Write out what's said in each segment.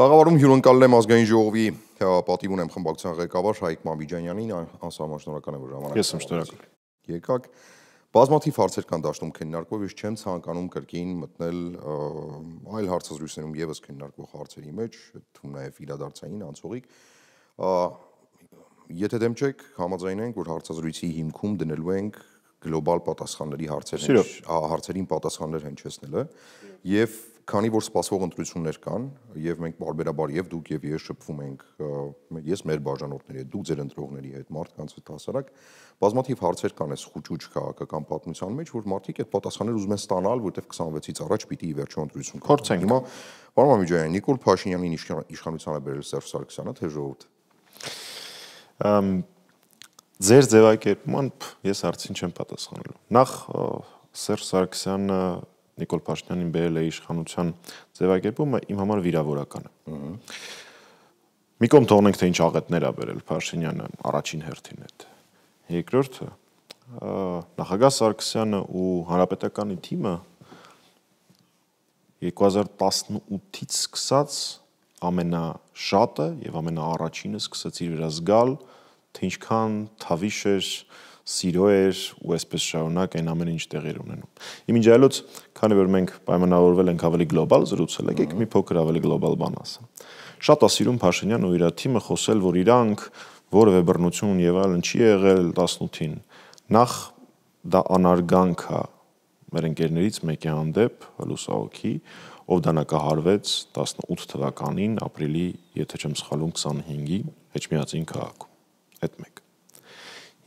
Տաղավարում հյուրընկալել եմ ազգային ժողովի պատիվ ունեմ խմբակցության ղեկավար Հայկ Մամիջանյանին, անսահման շնորհակալ եմ, որ ժամանակ Ես եմ շնորհակալ։ Եկաք, բազմաթիվ հարցեր կան դաշտում քննարկվող, ես չեմ ցանկանում կրկին մտնել այլ հարցազրույցներում եւս քննարկվող հարցերի մեջ, թվում նաև իրադարձային անցողիկ։ Եթե դեմ չեք, համաձայնենք, որ հարցազրույցի հիմքում դնելու ենք գլոբալ պատասխանների հարցերին պատասխաններ հնչեցնելը եւ քանի որ սպասվող ընտրություններ կան եւ մենք բարբերաբար եւ դուք եւ ես շփվում ենք ես մեր բաժանորդների հետ, դուք ձեր ընտրողների հետ, մարդկանց հետ հասարակ բազմաթիվ հարցեր կան այս խուճուճ քաղաքական պատմության մեջ, որ մարդիկ այդ պատասխաններ ուզում են ստանալ, որտեղ 26-ից առաջ պիտի ի վերջո ընտրություն կա։ Հիմա պարոն Մամիջանյան, Նիկոլ Փաշինյանին իշխանությանը բերել Սերժ Սարգսյանը, թե ժողովուրդ։ Ձեր ձևակերպման ես հարցին չեմ պատասխանելու։ Նախ Սերժ Սարգսյանը Նիկոլ Փաշինյանին բերել է իշխանության ձևակերպումը իմ համար վիրավորական է։ Մի կողմ թողնենք, թե ինչ աղետներ ա բերել Փաշինյանը առաջին հերթին հետ։ Երկրորդը նախագահ Սարգսյանը ու հանրապետականի թիմը 2018-ից սկսած ամենաշատը եւ ամենաառաջինը սկսեց իր վրա զգալ, թե ինչքան թավիշ էր, սիրո էր ու այսպես շարունակ այն ամեն ինչ տեղի ունենում։ Իմիջիայլոց, քանի որ մենք պայմանավորվել ենք ավելի գլոբալ զրուցել, եկեք մի փոքր ավելի գլոբալ բան ասեմ։ Շատ է սիրում Փաշինյանն ու իր թիմը խոսել, որ իրանք որևէ բռնություն եւ այլն չի եղել 18-ին։ Նախ դա անարգանք է մեր ընկերներից մեկի հանդեպ, լուսահոգի, ով դանակահարվեց 18 թվականին ապրիլի, եթե չեմ սխալվում, 25-ի Էջմիածին քաղաքում։ Այդ մեկ։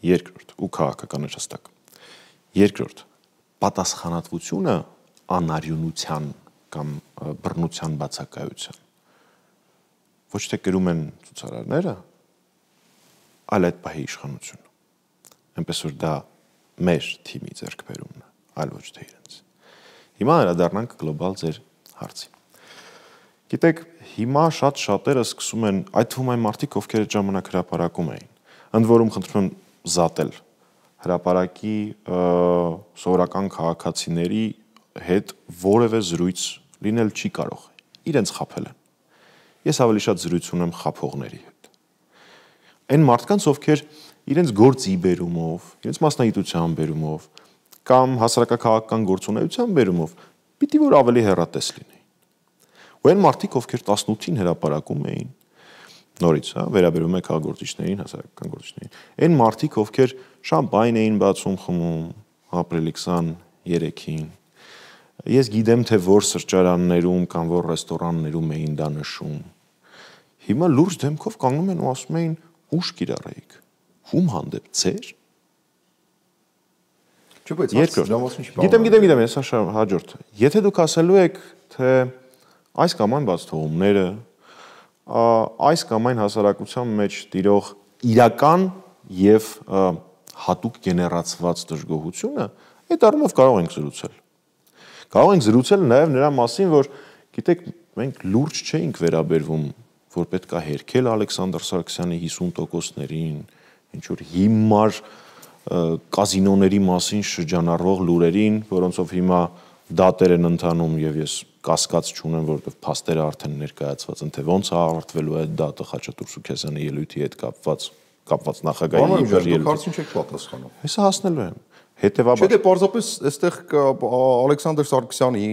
Երկրորդ, ու քաղաքական հստակ։ Երկրորդ, պատասխանատվությունը անարյունության կամ բռնության բացակայության ոչ թե կրում են ցուցարարները, այլ այդ պահի իշխանությունը։ Այնպես որ դա մեր թիմի ձեռքբերումն է, այլ ոչ թե իրենց։ Հիմա անդրադառնանք գլոբալ ձեր հարցին։ Գիտեք, հիմա շատերը սկսում են, այդ թվում այն մարդիկ, ովքեր այդ ժամանակ հրապարակում էին, ընդ որում խնդրում եմ զատել հրապարակի սովորական քաղաքացիների հետ որևէ զրույց լինել չի կարող։ Իրենց խաբել են։ Ես ավելի շատ զրույց ունեմ խաբողների հետ։ Այն մարդկանց, ովքեր իրենց գործի բերումով, իրենց մասնագիտության բերումով կամ հասարակական գործունեության բերումով պիտի որ ավելի հեռատես լինեին։ Ու այն մարդիկ, ովքեր 18-ին հրապարակում էին, նորից, վերաբերում է քաղաքագործիչներին, հասարակական գործիչներին։ Այն մարդիկ, ովքեր շամպայն էին բացում խմում ապրիլի 23-ին։ Ես գիտեմ, թե որ սրճարաններում կամ որ ռեստորաններում էին դա նշում։ Հիմա լուրջ դեմքով կանգնում են ու ասում էին՝ ուշ կիրառեիք։ Ում հանդեպ ձեր։ Չէ, բայց Գիտեմ, ես հաջորդ։ Եթե դուք ասելու եք, թե այս կամ այն բաց թողումները, այս կամ այն հասարակության մեջ տիրող իրական եւ հատուկ գեներացված դժգոհությունը, այդ առումով կարող ենք զրուցել։ Կարող ենք զրուցել նաեւ նրա մասին, որ գիտեք, մենք լուրջ չէինք վերաբերվում, որ պետք է հերքել Ալեքսանդր Սարգսյանի 50%-ներին, ինչ որ հիմար կազինոների մասին շրջանառվող լուրերին, որոնցով հիմա դատեր են ընթանում եւ ես կասկած չունեմ, որովհետեւ փաստերը արդեն ներկայացված են, թե ոնց է ավարտվելու այդ դատը Խաչատուր Սուքեսյանի ելույթի հետ կապված նախագահի ելույթի։ Հարցին չեք պատասխանում։ Հեսա հասնելու եմ։ Հետևաբար։ Չէ, դե պարզապես այստեղ Ալեքսանդր Սարգսյանի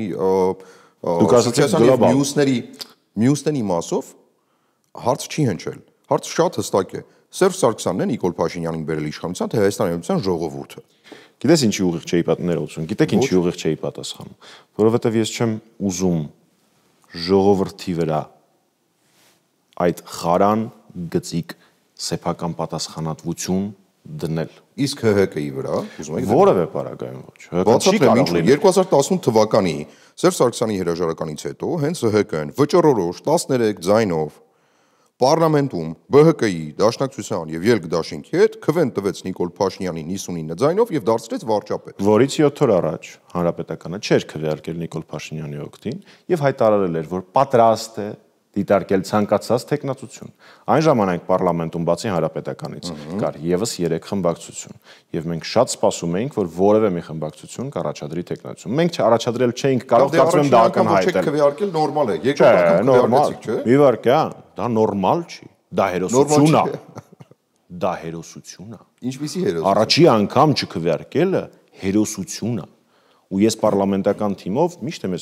դուք ասացիք մյուսների մասով հարց չի հնչել։ Հարցը շատ հստակ է։ Սերժ Սարգսյանն է Նիկոլ Փաշինյանին բերել իշխանության, թե Հայաստանի Հանրապետության ժողովուրդը։ Գիտես ինչի ուղիղ չէի պատասխանում, գիտեք ինչի ուղիղ չէի պատասխանում, որովհետև ես չեմ ուզում ժողովրդի վրա այդ խարան գծիկ սեփական պատասխանատվություն դնել։ Իսկ ՀՀԿ-ի վրա ուզում եք որևէ պարագայում ոչ։ Բացատրեմ ինչու 2018 թվականի Սերժ Սարգսյանի հրաժարականից հետո հենց ՀՀԿ-ն վճռորոշ 13 ձայնով Պարլամենտում ԲՀԿ-ի Դաշնակցության եւ Ելք դաշինքի հետ քվեն տվեց Նիկոլ Փաշինյանին 59 ձայնով եւ դարձրեց վարչապետ։ Որից 7 օր առաջ հանրապետականը չէր քվեարկել Նիկոլ Փաշինյանի օգտին եւ հայտարարել էր, որ պատրաստ է դիտարկել ցանկացած տեխնացություն։ Այն ժամանակ պարլամենտում բացի հանրապետականից կար եւս 3 խմբակցություն, եւ մենք շատ սպասում էինք, որ որևէ մի խմբակցություն կառաջադրի տեխնացություն։ Մենք չառաջադրել չէինք, կարող կարծում եմ դա ակնհայտել։ Քվեարկել նորմալ է։ Երկրորդ անգամ քվեարկեցիք, չէ՞։ Իվարկե, դա նորմալ չի։ Դա հերոսություն է։ Դա հերոսություն է։ Ինչպիսի հերոսություն։ Առաջի անգամ չքվեարկելը հերոսություն է։ Ու ես պարլամենտական թիմով միշտ եմ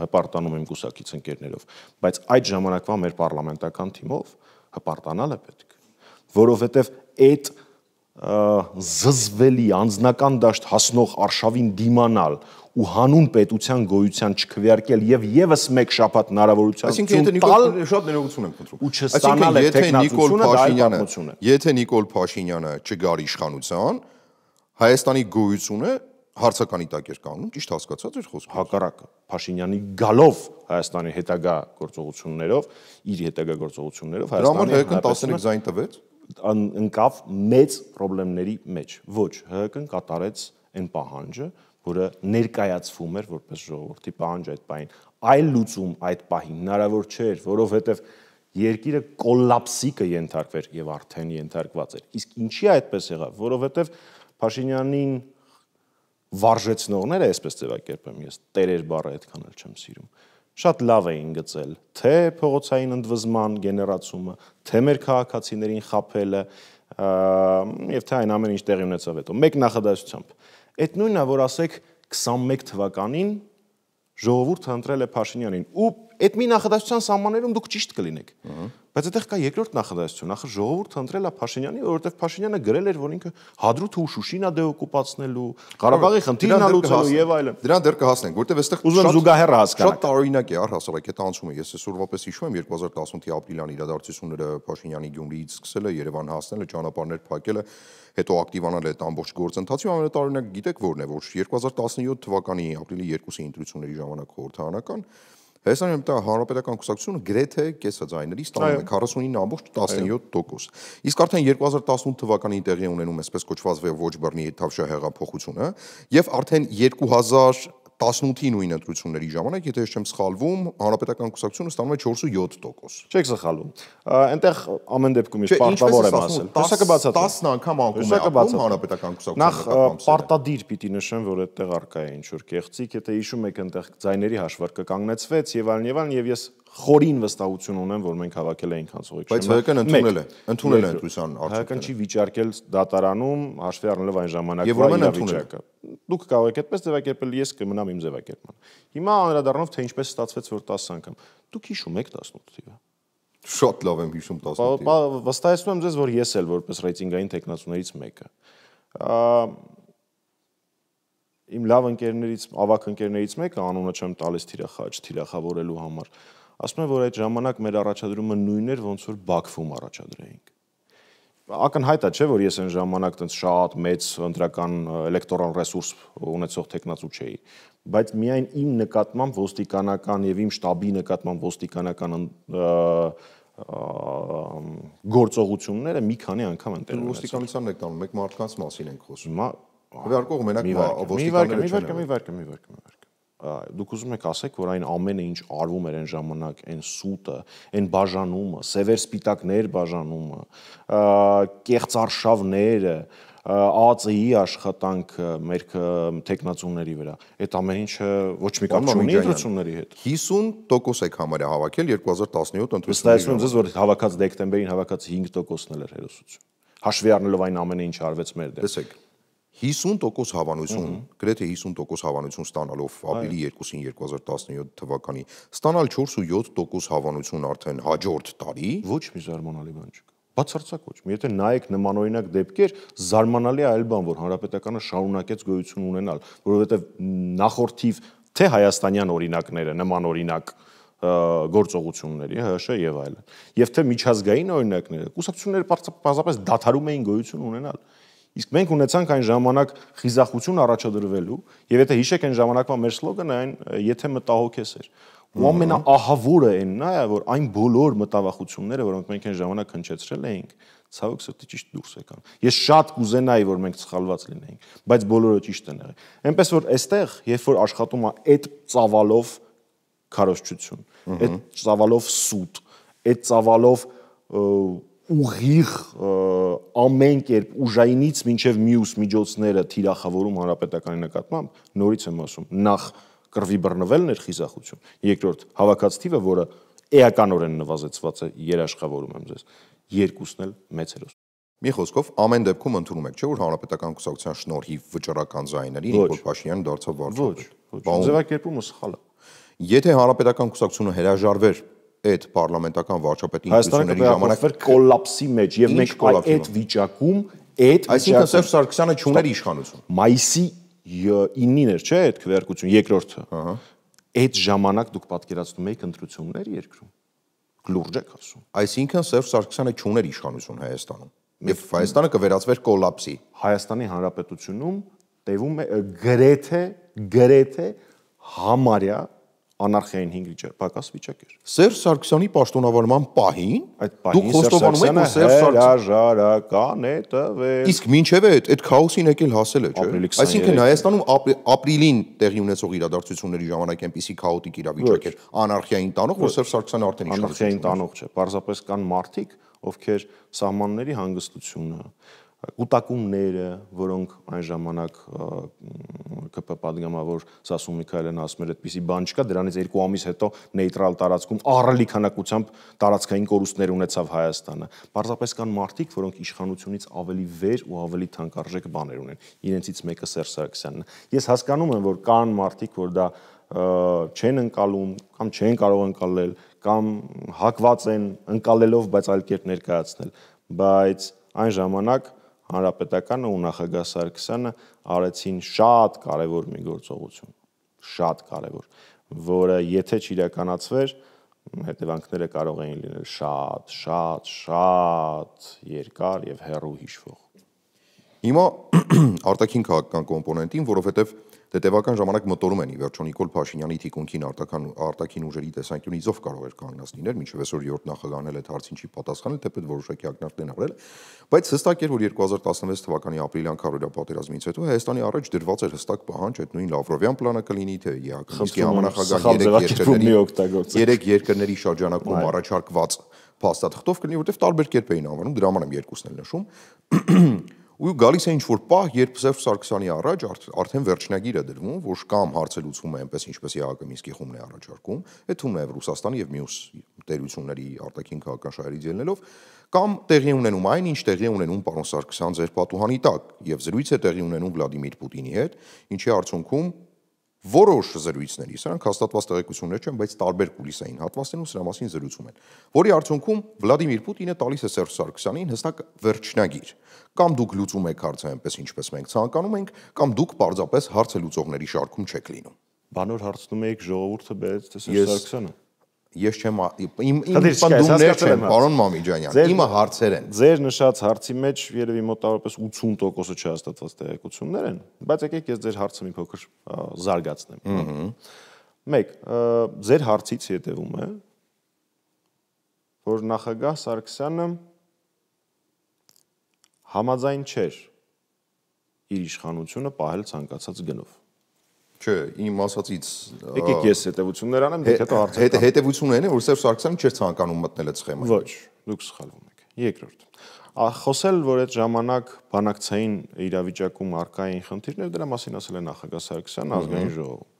հպարտանում եմ կուսակից ընկերներով, բայց այդ ժամանակվա մեր պարլամենտական թիմով հպարտանալ է պետք, որովհետև այդ զզվելի անձնական դաշտ հասնող արշավին դիմանալ ու հանուն պետության գոյության չքվեարկել եւ եւս մեկ շաբաթ հնարավորություն տալ, շատ ներողություն եմ խնդրում։ Ու չստանալ այդ տեխնացությունը, դա այլ պատմություն է։ Եթե Նիկոլ Փաշինյանը չգար իշխանության, Հայաստանի գոյությունը հարցականի տակ էր կանգնում, ճիշտ հասկացած էր խոսքը։ Հակառակը, Փաշինյանի գալով Հայաստանի հետագա գործողություններով, իր հետագա գործողություններով Հայաստանի ՀՀԿ-ն 13 ձայն տվեց, ընկավ մեծ խնդիրների մեջ։ Ոչ, ՀՀԿ-ն կատարեց այն պահանջը, որը ներկայացվում էր որպես ժողովրդի պահանջ այդ պահին։ Այլ լուծում այդ պահին հնարավոր չէր, որովհետև երկիրը կոլապսի կենթարկվեր եւ արդեն ենթարկված էր։ Իսկ ինչի այդպես եղավ, որովհետև Փաշինյանին վարժեցնողները, այսպես ձևակերպեմ ես, տերեր բառը այդքան էլ չեմ սիրում, շատ լավ էին գծել, թե փողոցային ընդվզման գեներացումը, թե մեր քաղաքացիներին խաբելը, եւ թե այն ամեն ինչ տեղի ունեցավ հետո։ Մեկ նախադասությամբ, այդ նույնն է, որ ասեք 21 թվականին ժողովուրդը ընտրել է Փաշինյանին, ու այդ մի նախադասության սահմաններում դուք ճիշտ կլինեք։ Բայց այդտեղ կա երկրորդ նախադասություն, ախր ժողովուրդը ընտրել է Փաշինյանին, որովհետև Փաշինյանը գրել էր, որ ինքը Հադրութը ու Շուշին է դեօկուպացնելու, Ղարաբաղի խնդիրն է լուծելու եւ այլն։ Դրան դեռ կհասնենք, որովհետև այստեղ ուզում զուգահեռ հասկանալ։ Շատ տարօրինակ է առհասարակ այդ անցումը։ Ես այսօրվապես հիշում եմ 2018-ի ապրիլյան իրադարձությունները Փաշինյանի Գյումրիից սկսելը, Երևան հասնելը, ճանապարհներ փակելը, հետո ակտիվանալ այդ ամբողջ գործընթացի ամենատարօրինակ գիտեք որն է, որ 2017 թվականի ապրիլի 2-ի ընտրությունների ժամանակ խորհրդարանական Հայաստանի Հանրապետական կուսակցությունը գրեթե կեսը ձայների ստանում է 49.17%։ Իսկ արդեն 2018 թվականին տեղի ունենում այսպես կոչված ոչ բռնի թավշյա հեղափոխությունը եւ արդեն 2018-ի նույն ընտրությունների ժամանակ, եթե ես չեմ սխալվում, Հանրապետական կուսակցությունը ստանում է 4.7%։ Չեք սխալվում։ Այնտեղ ամեն դեպքում իսկ պարտավոր եմ ասել։ Հուսակը բացատրեմ։ 10 անգամ անկում է ապրում Հանրապետական կուսակցությունը։ Նախ պարտադիր պիտի նշեմ, որ այդտեղ արկա է ինչ-որ կեղծիք, եթե հիշում եք, այնտեղ ձայների հաշվարկը կանգնեցվեց եւ այլն, եւ ես խորին վստահություն ունեմ, որ մենք հավաքել էինք հանցողիկ։ Բայց ՀԿ-ն ընդունել է ընտրության արդյունքները։ ՀԿ-ն չի վիճարկել դատարանում, հաշվի առնելով այն ժամանակվա իրավիճակը։ Դուք կարող եք այդպես ձևակերպել, ես կմնամ իմ ձևակերպման։ Հիմա անդրադառնալով թե ինչպես ստացվեց, որ 10 անգամ։ Դուք հիշում եք 18 թիվը։ Շատ լավ եմ հիշում 18 թիվը։ Վստահեցնում եմ ձեզ, որ ես էլ որպես ռեյտինգային տեխնացուներից մեկը։ Իմ լավ ընկերներից, ավակ ընկերներից մեկը, անունը չեմ տալիս թիրախավորելու համար, ասում է, որ այդ ժամանակ մեր առաջադրումը նույնն էր, ոնց որ Բաքվում առաջադրեինք։ Ակնհայտ է, չէ, որ ես այն ժամանակ տենց շատ մեծ ընտրական էլեկտորալ ռեսուրս ունեցող տեխնացու չէի, բայց միայն իմ նկատմամբ ոստիկանական եւ իմ շտաբի նկատմամբ ոստիկանական գործողությունները մի քանի անգամ են տեղի ունեցել։ Ոստիկանությանն եք տանում, մեկ մարդկանց մասին ենք խոսում։ Հիմա Քվեարկողը մենակ ոստիկանները չեն։ Մի վարք։ Դուք ուզում եք ասեք, որ այն ամենը ինչ արվում էր այն ժամանակ, այն սուտը, այն բաժանումը, սևեր սպիտակներ բաժանումը, կեղծ արշավները, ԱԱԾ-ի աշխատանքը մեր տեխնացուների վրա, այդ ամեն ինչը ոչ մի կապ չունի ընտրությունների հետ։ 50% եք համարյա հավաքել 2017 ընտրությունների։ Վստահեցնում եմ ձեզ, որ հավաքած դեկտեմբերին հավաքած 5%-ն էլ էր հերոսություն։ Հաշվի առնելով այն ամենը, ինչ արվեց մեր դեմ։ Տեսեք, 50% հավանություն, գրեթե 50% հավանություն ստանալով ապրիլի 2-ին 2017 թվականի, ստանալ 4.7% հավանություն արդեն հաջորդ տարի, ոչ մի զարմանալի բան չկա։ Բացարձակ ոչ։ Եթե նայեք նմանօրինակ դեպքեր, զարմանալի է այլ բան, որ հանրապետականը շարունակեց գոյություն ունենալ, որովհետև նախորդիվ թե հայաստանյան օրինակները նմանօրինակ գործողությունների, ՀՀՇ եւ այլն, եւ թե միջազգային օրինակները, կուսակցությունները պարզապես դադարում էին գոյություն ունենալ։ Իսկ մենք ունեցանք այն ժամանակ խիզախություն առաջադրվելու, եւ եթե հիշեք այն ժամանակվա մեր սլոգանը այն եթե մտահոգես էր։ Ու ամենաահավորը այնն է, որ այն բոլոր մտավախությունները, որոնք մենք այն ժամանակ հնչեցրել էինք, ցավոք սրտի ճիշտ դուրս եկան։ Ես շատ կուզենայի, որ մենք սխալված լինեինք, բայց բոլորը ճիշտ են եղել։ Էնպես որ այստեղ, երբ որ աշխատում է այդ ծավալով քարոզչություն, այդ ծավալով սուտ, այդ ծավալով ուղիղ ամեն կերպ ուժայինից մինչև մյուս միջոցները թիրախավորում հանրապետականի նկատմամբ, նորից եմ ասում, նախ կռվի բռնվելն էր խիզախություն, երկրորդ հավաքած թիվը, որը էականորեն նվազեցված է, երաշխավորում եմ ձեզ, երկուսն էլ մեծ հերոս։ Մի խոսքով ամեն դեպքում ընդունում եք, չէ՞ որ հանրապետական կուսակցության շնորհիվ վճռական ձայների Նիկոլ Փաշինյանը դարձավ վարչապետ։ Ձևակերպումը սխալ է։ Եթե հանրապետական կուսակցությունը հրաժարվեր այդ պարլամենտական վարչապետի ընտրությունների ժամանակ կոլապսի մեջ եւ մենք այդ վիճակում այսինքն Սերժ Սարգսյանը չուներ իշխանություն։ Մայիսի 9-ին էր, չէ՞, այդ քվեարկություն, երկրորդը։ Այդ ժամանակ դուք պատկերացնում եք ընտրություններ երկրում։ Լուրջ եք ասում։ Այսինքն Սերժ Սարգսյանը չուներ իշխանություն Հայաստանում։ Եվ Հայաստանը կվերածվեր կոլապսի։ Հայաստանի Հանրապետությունում տևում է գրեթե համարյա անարխիային 5 պակաս վիճակ էր։ Սերժ Սարգսյանի պաշտոնավարման պահին այդ պահին խոստովանում եք, որ Սերժ Սարգսյանը է տվել։ Իսկ մինչև այդ քաոսին եկել հասել է, չէ՞։ Այսինքն Հայաստանում ապրիլին տեղի ունեցող իրադարձությունների ժամանակ այնպիսի քաոտիկ իրավիճակ էր, անարխիային տանող, որ Սերժ Սարգսյանը արդեն անարխիային տանող չէ։ Պարզապես կան մարդիկ, ովքեր սահմանների հանգստությունը, կուտակումները, որոնք այն ժամանակ ԿՊ падգամավոր Սասուն Միքայելն ասում էր, այդպիսի բան չկա, դրանից 2 ամիս հետո նեյտրալ տարածքում ահռելի քանակությամբ տարածքային կորուստներ ունեցավ Հայաստանը։ Պարզապես կան մարդիկ, որոնք իշխանությունից ավելի վեր ու ավելի թանկարժեք բաներ ունեն։ Իրենցից մեկը Սերժ Սարգսյանն է։ Ես հասկանում եմ, որ կան մարդիկ, որ դա չեն ընկալում կամ չեն կարող ընկալել կամ հակված են ընկալելով, բայց այլ կերպ ներկայացնել, բայց այն ժամանակ Հանրապետականը ու նախագահ Սարգսյանը արեցին շատ կարևոր մի գործողություն, շատ կարևոր, որը եթե չիրականացվեր, հետևանքները կարող էին լինել շատ երկար եւ հեռու հիշվող։ Հիմա արտաքին քաղաքական կոմպոնենտին, որովհետեւ տևական ժամանակ մտորում են ի վերջո Նիկոլ Փաշինյանի թիկունքին արտաքին ուժերի տեսանկյունից ով կարող էր կանգնած լինել, մինչև այսօր 7 նախագահն էլ այդ հարցին չի պատասխանել, թեպետ որոշակի ակնարկներ արել, բայց հստակ էր, որ 2016 թվականի ապրիլյան քարոզիա պատերազմից հետո Հայաստանի առաջ դրված էր հստակ պահանջ, այդ նույն Լավրովյան պլանը կլինի, թե ԵԱՀԿ-ի համանախագահ 3 երկրների շրջանակում առաջարկված փաստաթղթով կլինի, որտեղ տարբեր կերպ էին անվանում, դրա համար եմ երկուսն էլ նշում։ Ու գալիս է ինչ-որ պահ, երբ Սերժ Սարգսյանի առաջ արդեն վերջնագիր է դրվում, որ կամ հարցը լուծվում է այնպես, ինչպես ԵԱՀԿ Մինսկի խումբն է առաջարկում, այդ թվում նաև Ռուսաստանի եւ մյուս տերությունների արտաքին քաղաքական շահերից ելնելով, կամ տեղի ունենում այն, ինչ տեղի ունենում պարոն Սարգսյան ձեր պատուհանի տակ, եւ զրույց է տեղի ունենում Վլադիմիր Պուտինի հետ, ինչի արդյունքում որոշ զրույցների, սրանք հաստատված տեղեկություններ չեն, բայց տարբեր կուլիսային հատվածներում սրա մասին զրուցում են, որի արդյունքում Վլադիմիր Պուտինը տալիս է Սերժ Սարգսյանին հստակ վերջնագիր, կամ դուք լուծում եք հարցը այնպես, ինչպես մենք ցանկանում ենք, կամ դուք պարզապես հարցը լուծողների շարքում չեք լինում։ Բանոր հարցնում եք ժողովուրդը բերեց թե Սերժ Սարգսյանը։ Ես չեմ իմ պնդումներ չեն, պարոն Մամիջանյան, իմը հարցեր են։ Ձեր նշած հարցի մեջ երևի մոտավորապես 80%-ը չհաստատված տեղեկություններ են, բայց եկեք ես ձեր հարցը մի փոքր զարգացնեմ։ 1. Ձեր հարցից հետևում է, որ նախագահ Սարգսյանը համաձայն չէր իր իշխանությունը պահել ցանկացած գնով։ Չէ, իմ ասածից եկեք ես հետևություններ անեմ, դուք հետո հարցեր։ Հետևությունն այն է, որ Սերժ Սարգսյանը չէր ցանկանում մտնել այդ սխեմային։ Ոչ, դուք սխալվում եք։ Երկրորդ, խոսել, որ այդ ժամանակ բանակցային իրավիճակում արկա էին խնդիրներ, դրա մասին ասել է նախագահ Սարգսյանը ազգային ժողովում։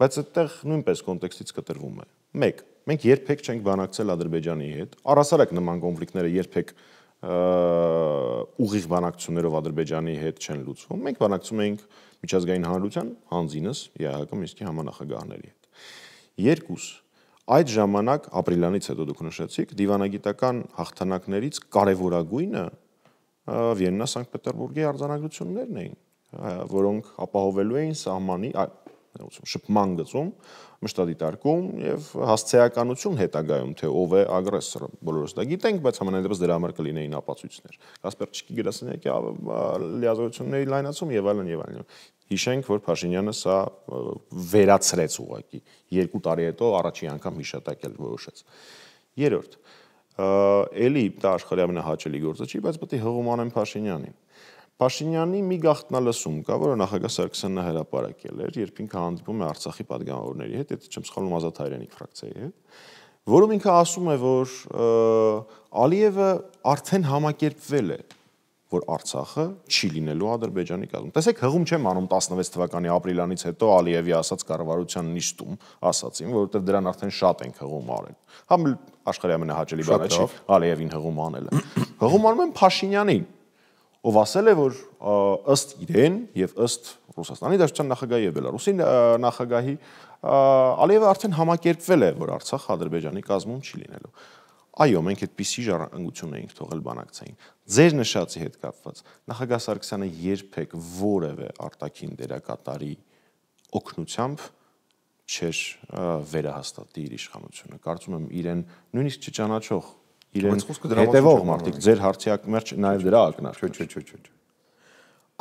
Բայց այդտեղ նույնպես կոնտեքստից կտրվում է։ 1. Մենք երբեք չենք բանակցել Ադրբեջանի հետ։ Առհասարակ նման կոնֆլիկտները երբեք ուղիղ բանակցություններով Ադրբեջանի հետ չեն լուծվում։ Մենք բանակցում ենք միջազգային հանրության հանձինս ԵԱՀԿ Մինսկի համանախագահների հետ։ 2. Այդ ժամանակ ապրիլյանից հետո դուք նշեցիք դիվանագիտական հաղթանակներից կարևորագույնը Վիեննա Սանկտ Պետերբուրգի արձանագրություններն էին, որոնք ապահովելու էին սահմանի շփման գծում, մշտադիտարկում եւ հասցեականություն հետագայում, թե ով է ագրեսորը։ Բոլորս դա գիտենք, բայց համենայնդեպս դրա համար կլինեին ապացույցներ։ Կասպերչիկի գրասենյակի լիազորությունների լայնացում եւ այլն եւ այլն։ Հիշենք, որ Փաշինյանը սա վերացրեց ուղղակի 2 տարի հետո առաջի անգամ հիշատակել որոշեց։ 3. Էլի դա աշխարհի ամենահաճելի գործը չի, բայց պետք է հղում անեն Փաշինյանին։ Փաշինյանի մի գաղտնալսում կա, որը նախագահ Սարգսյանն հրապարակել էր, երբ ինքը հանդիպում է Արցախի падգամավորների հետ, եթե չեմ սխալվում Ազատ Հայրենիք ֆրակցիայի հետ, որում ինքը ասում է, որ Ալիևը արդեն համակերպվել է, որ Արցախը չի լինելու Ադրբեջանի կազմում։ Տեսեք, հղում չեմ անում 16 թվականի ապրիլյանից հետո Ալիևի ասած կառավարության նիստում ասացին, որովհետև դրան արդեն շատ ենք հղում արել։ Հա աշխարհի ամենահաճելի բանը չի Ալիևին հղում անելը։ Հղում անում են Փաշինյանին, ով ասել է, որ ըստ իրեն եւ ըստ Ռուսաստանի Դաշնության նախագահի եւ Բելարուսի նախագահի Ալիևը արդեն համակերպվել է, որ Արցախ Ադրբեջանի կազմում չի լինելու։ Այո, մենք այդպիսի ժառանգություն էինք թողել բանակցային։ Ձեր նշածի հետ կապված նախագահ Սարգսյանը երբեք որևէ արտաքին դերակատարի օգնությամբ չէր վերահաստատի իր իշխանությունը։ Կարծում եմ իրեն նույնիսկ չճանաչող իրեն հետևող մարդիկ ձեր հարցի ակնարկ նաև դրա ակնարկ։ Չէ։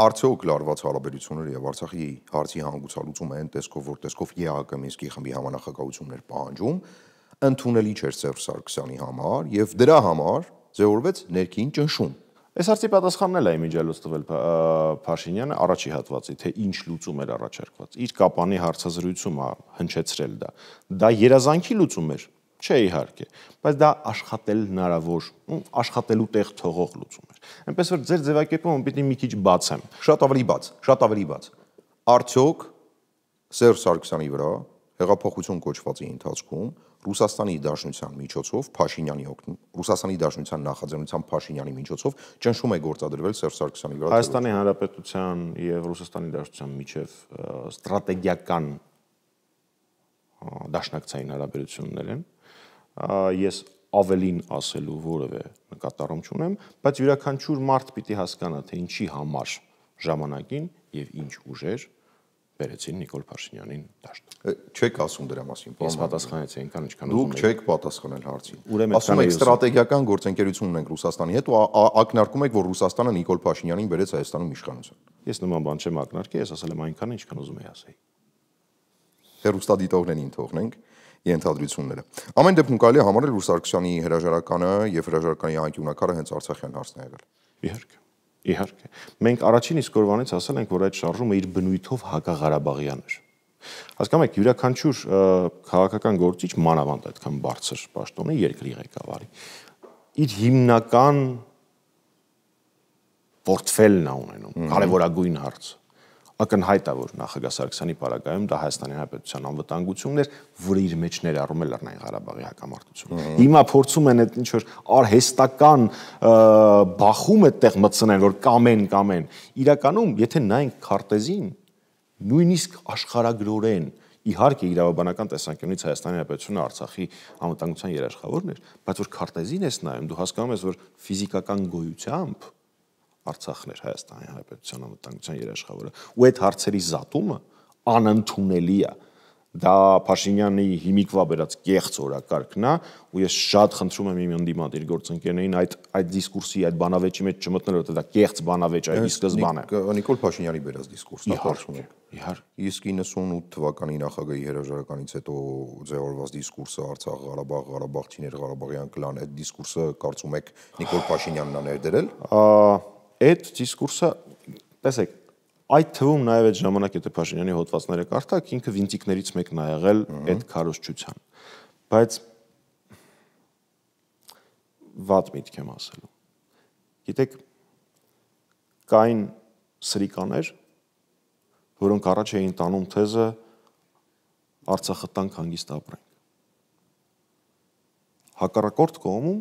Արդյոք լարված հարաբերությունները եւ Արցախի հարցի հանգուցալուծումը այն տեսքով, որ տեսքով ԵԱՀԿ Մինսկի խմբի համանախագահություններ պահանջում, ընդունելի չէր Սերժ Սարգսյանի համար եւ դրա համար ձևավորվեց ներքին ճնշում։ Այս հարցի պատասխանն էլ է իմիջիալոց տվել Փաշինյանը առաջի հատվածի, թե ինչ լուծում էր առաջարկված։ Իր կապանի հարցազրույցում է հնչեցրել դա։ Դա երազանքի լուծում էր, չէ իհարկե, բայց դա աշխատել հնարավոր, աշխատելու տեղ թողող լուծում էր։ Այնպես որ ձեր ձևակերպումը պիտի մի քիչ բացեմ։ Շատ ավելի բաց։ Արդյոք Սերժ Սարգսյանի վրա հեղափոխություն կոչվածի ընթացքում Ռուսաստանի Դաշնության միջոցով Ռուսաստանի Դաշնության նախաձեռնությամբ Փաշինյանի միջոցով ճնշում է գործադրվել Սերժ Սարգսյանի վրա։ Հայաստանի Հանրապետության եւ Ռուսաստանի Դաշնության միջև ստրատեգիական դաշնակցային հարաբերություններ են։ Ես ավելին ասելու որևէ նկատառում չունեմ, բայց յուրաքանչյուր մարդ պիտի հասկանա, թե ինչի համար ժամանակին եւ ինչ ուժեր բերեցին Նիկոլ Փաշինյանին դաշտ։ Չեք ասում դրա մասին, Ես պատասխանեցի այնքան ինչքան ուզում եք։ Դուք չեք պատասխանել հարցին։ Ուրեմն ասում եք ստրատեգիական գործընկերություն ունենք Ռուսաստանի հետ ու ակնարկում եք, որ Ռուսաստանը Նիկոլ Փաշինյանին բերեց Հայաստանում իշխանության։ Ես նման բան չեմ ակնարկել, ես ասել եմ այնքան ինչքան ուզում եի ասեի։ Հերոստադիտողներին թողնենք ենթադրությունները։ Ամեն դեպքում կարելի է համարել, որ Սարգսյանի հրաժարականը եւ հրաժարականի անկյունակարը հենց Արցախյան հարցն է եղել։ Իհարկե։ Մենք առաջին իսկ օրվանից ասել ենք, որ այդ շարժումը իր բնույթով հակաղարաբաղյան էր։ Հասկանում եք, յուրաքանչյուր քաղաքական գործիչ մանավանդ այդքան բարձր պաշտոնի երկրի ղեկավարի իր հիմնական պորտֆելն է ունենում, կարևորագույն հարցը։ Ակնհայտ է, որ նախագահ Սարգսյանի պարագայում դա Հայաստանի Հանրապետության անվտանգությունն էր, որը իր մեջ ներառում է Լեռնային Ղարաբաղի հակամարտությունը։ Հիմա փորձում են այդ ինչ որ արհեստական բախում այդտեղ մտցնեն, որ կամեն։ Իրականում, եթե նայենք քարտեզին, նույնիսկ աշխարհագրորեն, իհարկե իրավաբանական տեսանկյունից Հայաստանի Հանրապետությունը Արցախի անվտանգության երաշխավորն էր, բայց որ քարտեզին ես նայում, դու հասկանում ես, որ ֆիզիկական գոյությամբ Արցախն էր Հայաստանի Հանրապետության անվտանգության երաշխավորը ու այդ հարցերի զատումը անընդունելի է։ Դա Փաշինյանի հիմիկվա բերած կեղծ օրակարգն է ու ես շատ խնդրում եմ իմ ընդդիմադիր գործընկերներին այդ դիսկուրսի, այդ բանավեճի մեջ չմտնել, որովհետև դա կեղծ բանավեճ է, ի սկզբանե։ Նիկոլ Փաշինյանի բերած դիսկուրսն է խոսում։ Իհարկե։ Իսկ 98 թվականի նախագահի հրաժարականից հետո ձևավորված դիսկուրսը Արցախ-Ղարաբաղ, Չիներ-Ղարաբաղյան կլան, այդ դիսկուրսը կարծում եք Նիկոլ Փաշինյանն է ներդրել։ Այդ դիսկուրսը, տեսեք, այդ թվում նաև այդ ժամանակ եթե Փաշինյանի հոդվածները կարդաք, ինքը վինտիկներից մեկն է եղել այդ քարոզչության։ Բայց վատ միտք եմ ասելու։ Գիտեք, կային սրիկաներ, որոնք առաջ էին տանում թեզը Արցախը տանք հանգիստ ապրենք։ Հակառակորդ կողմում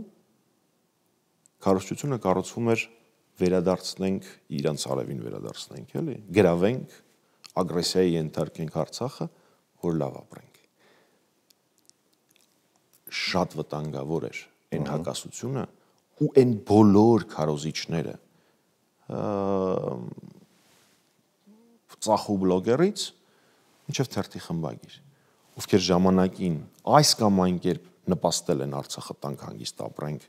քարոզչությունը կառուցվում էր վերադարձնենք իրանց արևին վերադարձնենք, էլի, գրավենք, ագրեսիայի ենթարկենք Արցախը, որ լավ ապրենք։ Շատ վտանգավոր էր այն հակասությունը ու այն բոլոր քարոզիչները ծախու բլոգերից մինչև թերթի խմբագիր, ովքեր ժամանակին այս կամ այն կերպ նպաստել են Արցախը տանք հանգիստ ապրենք,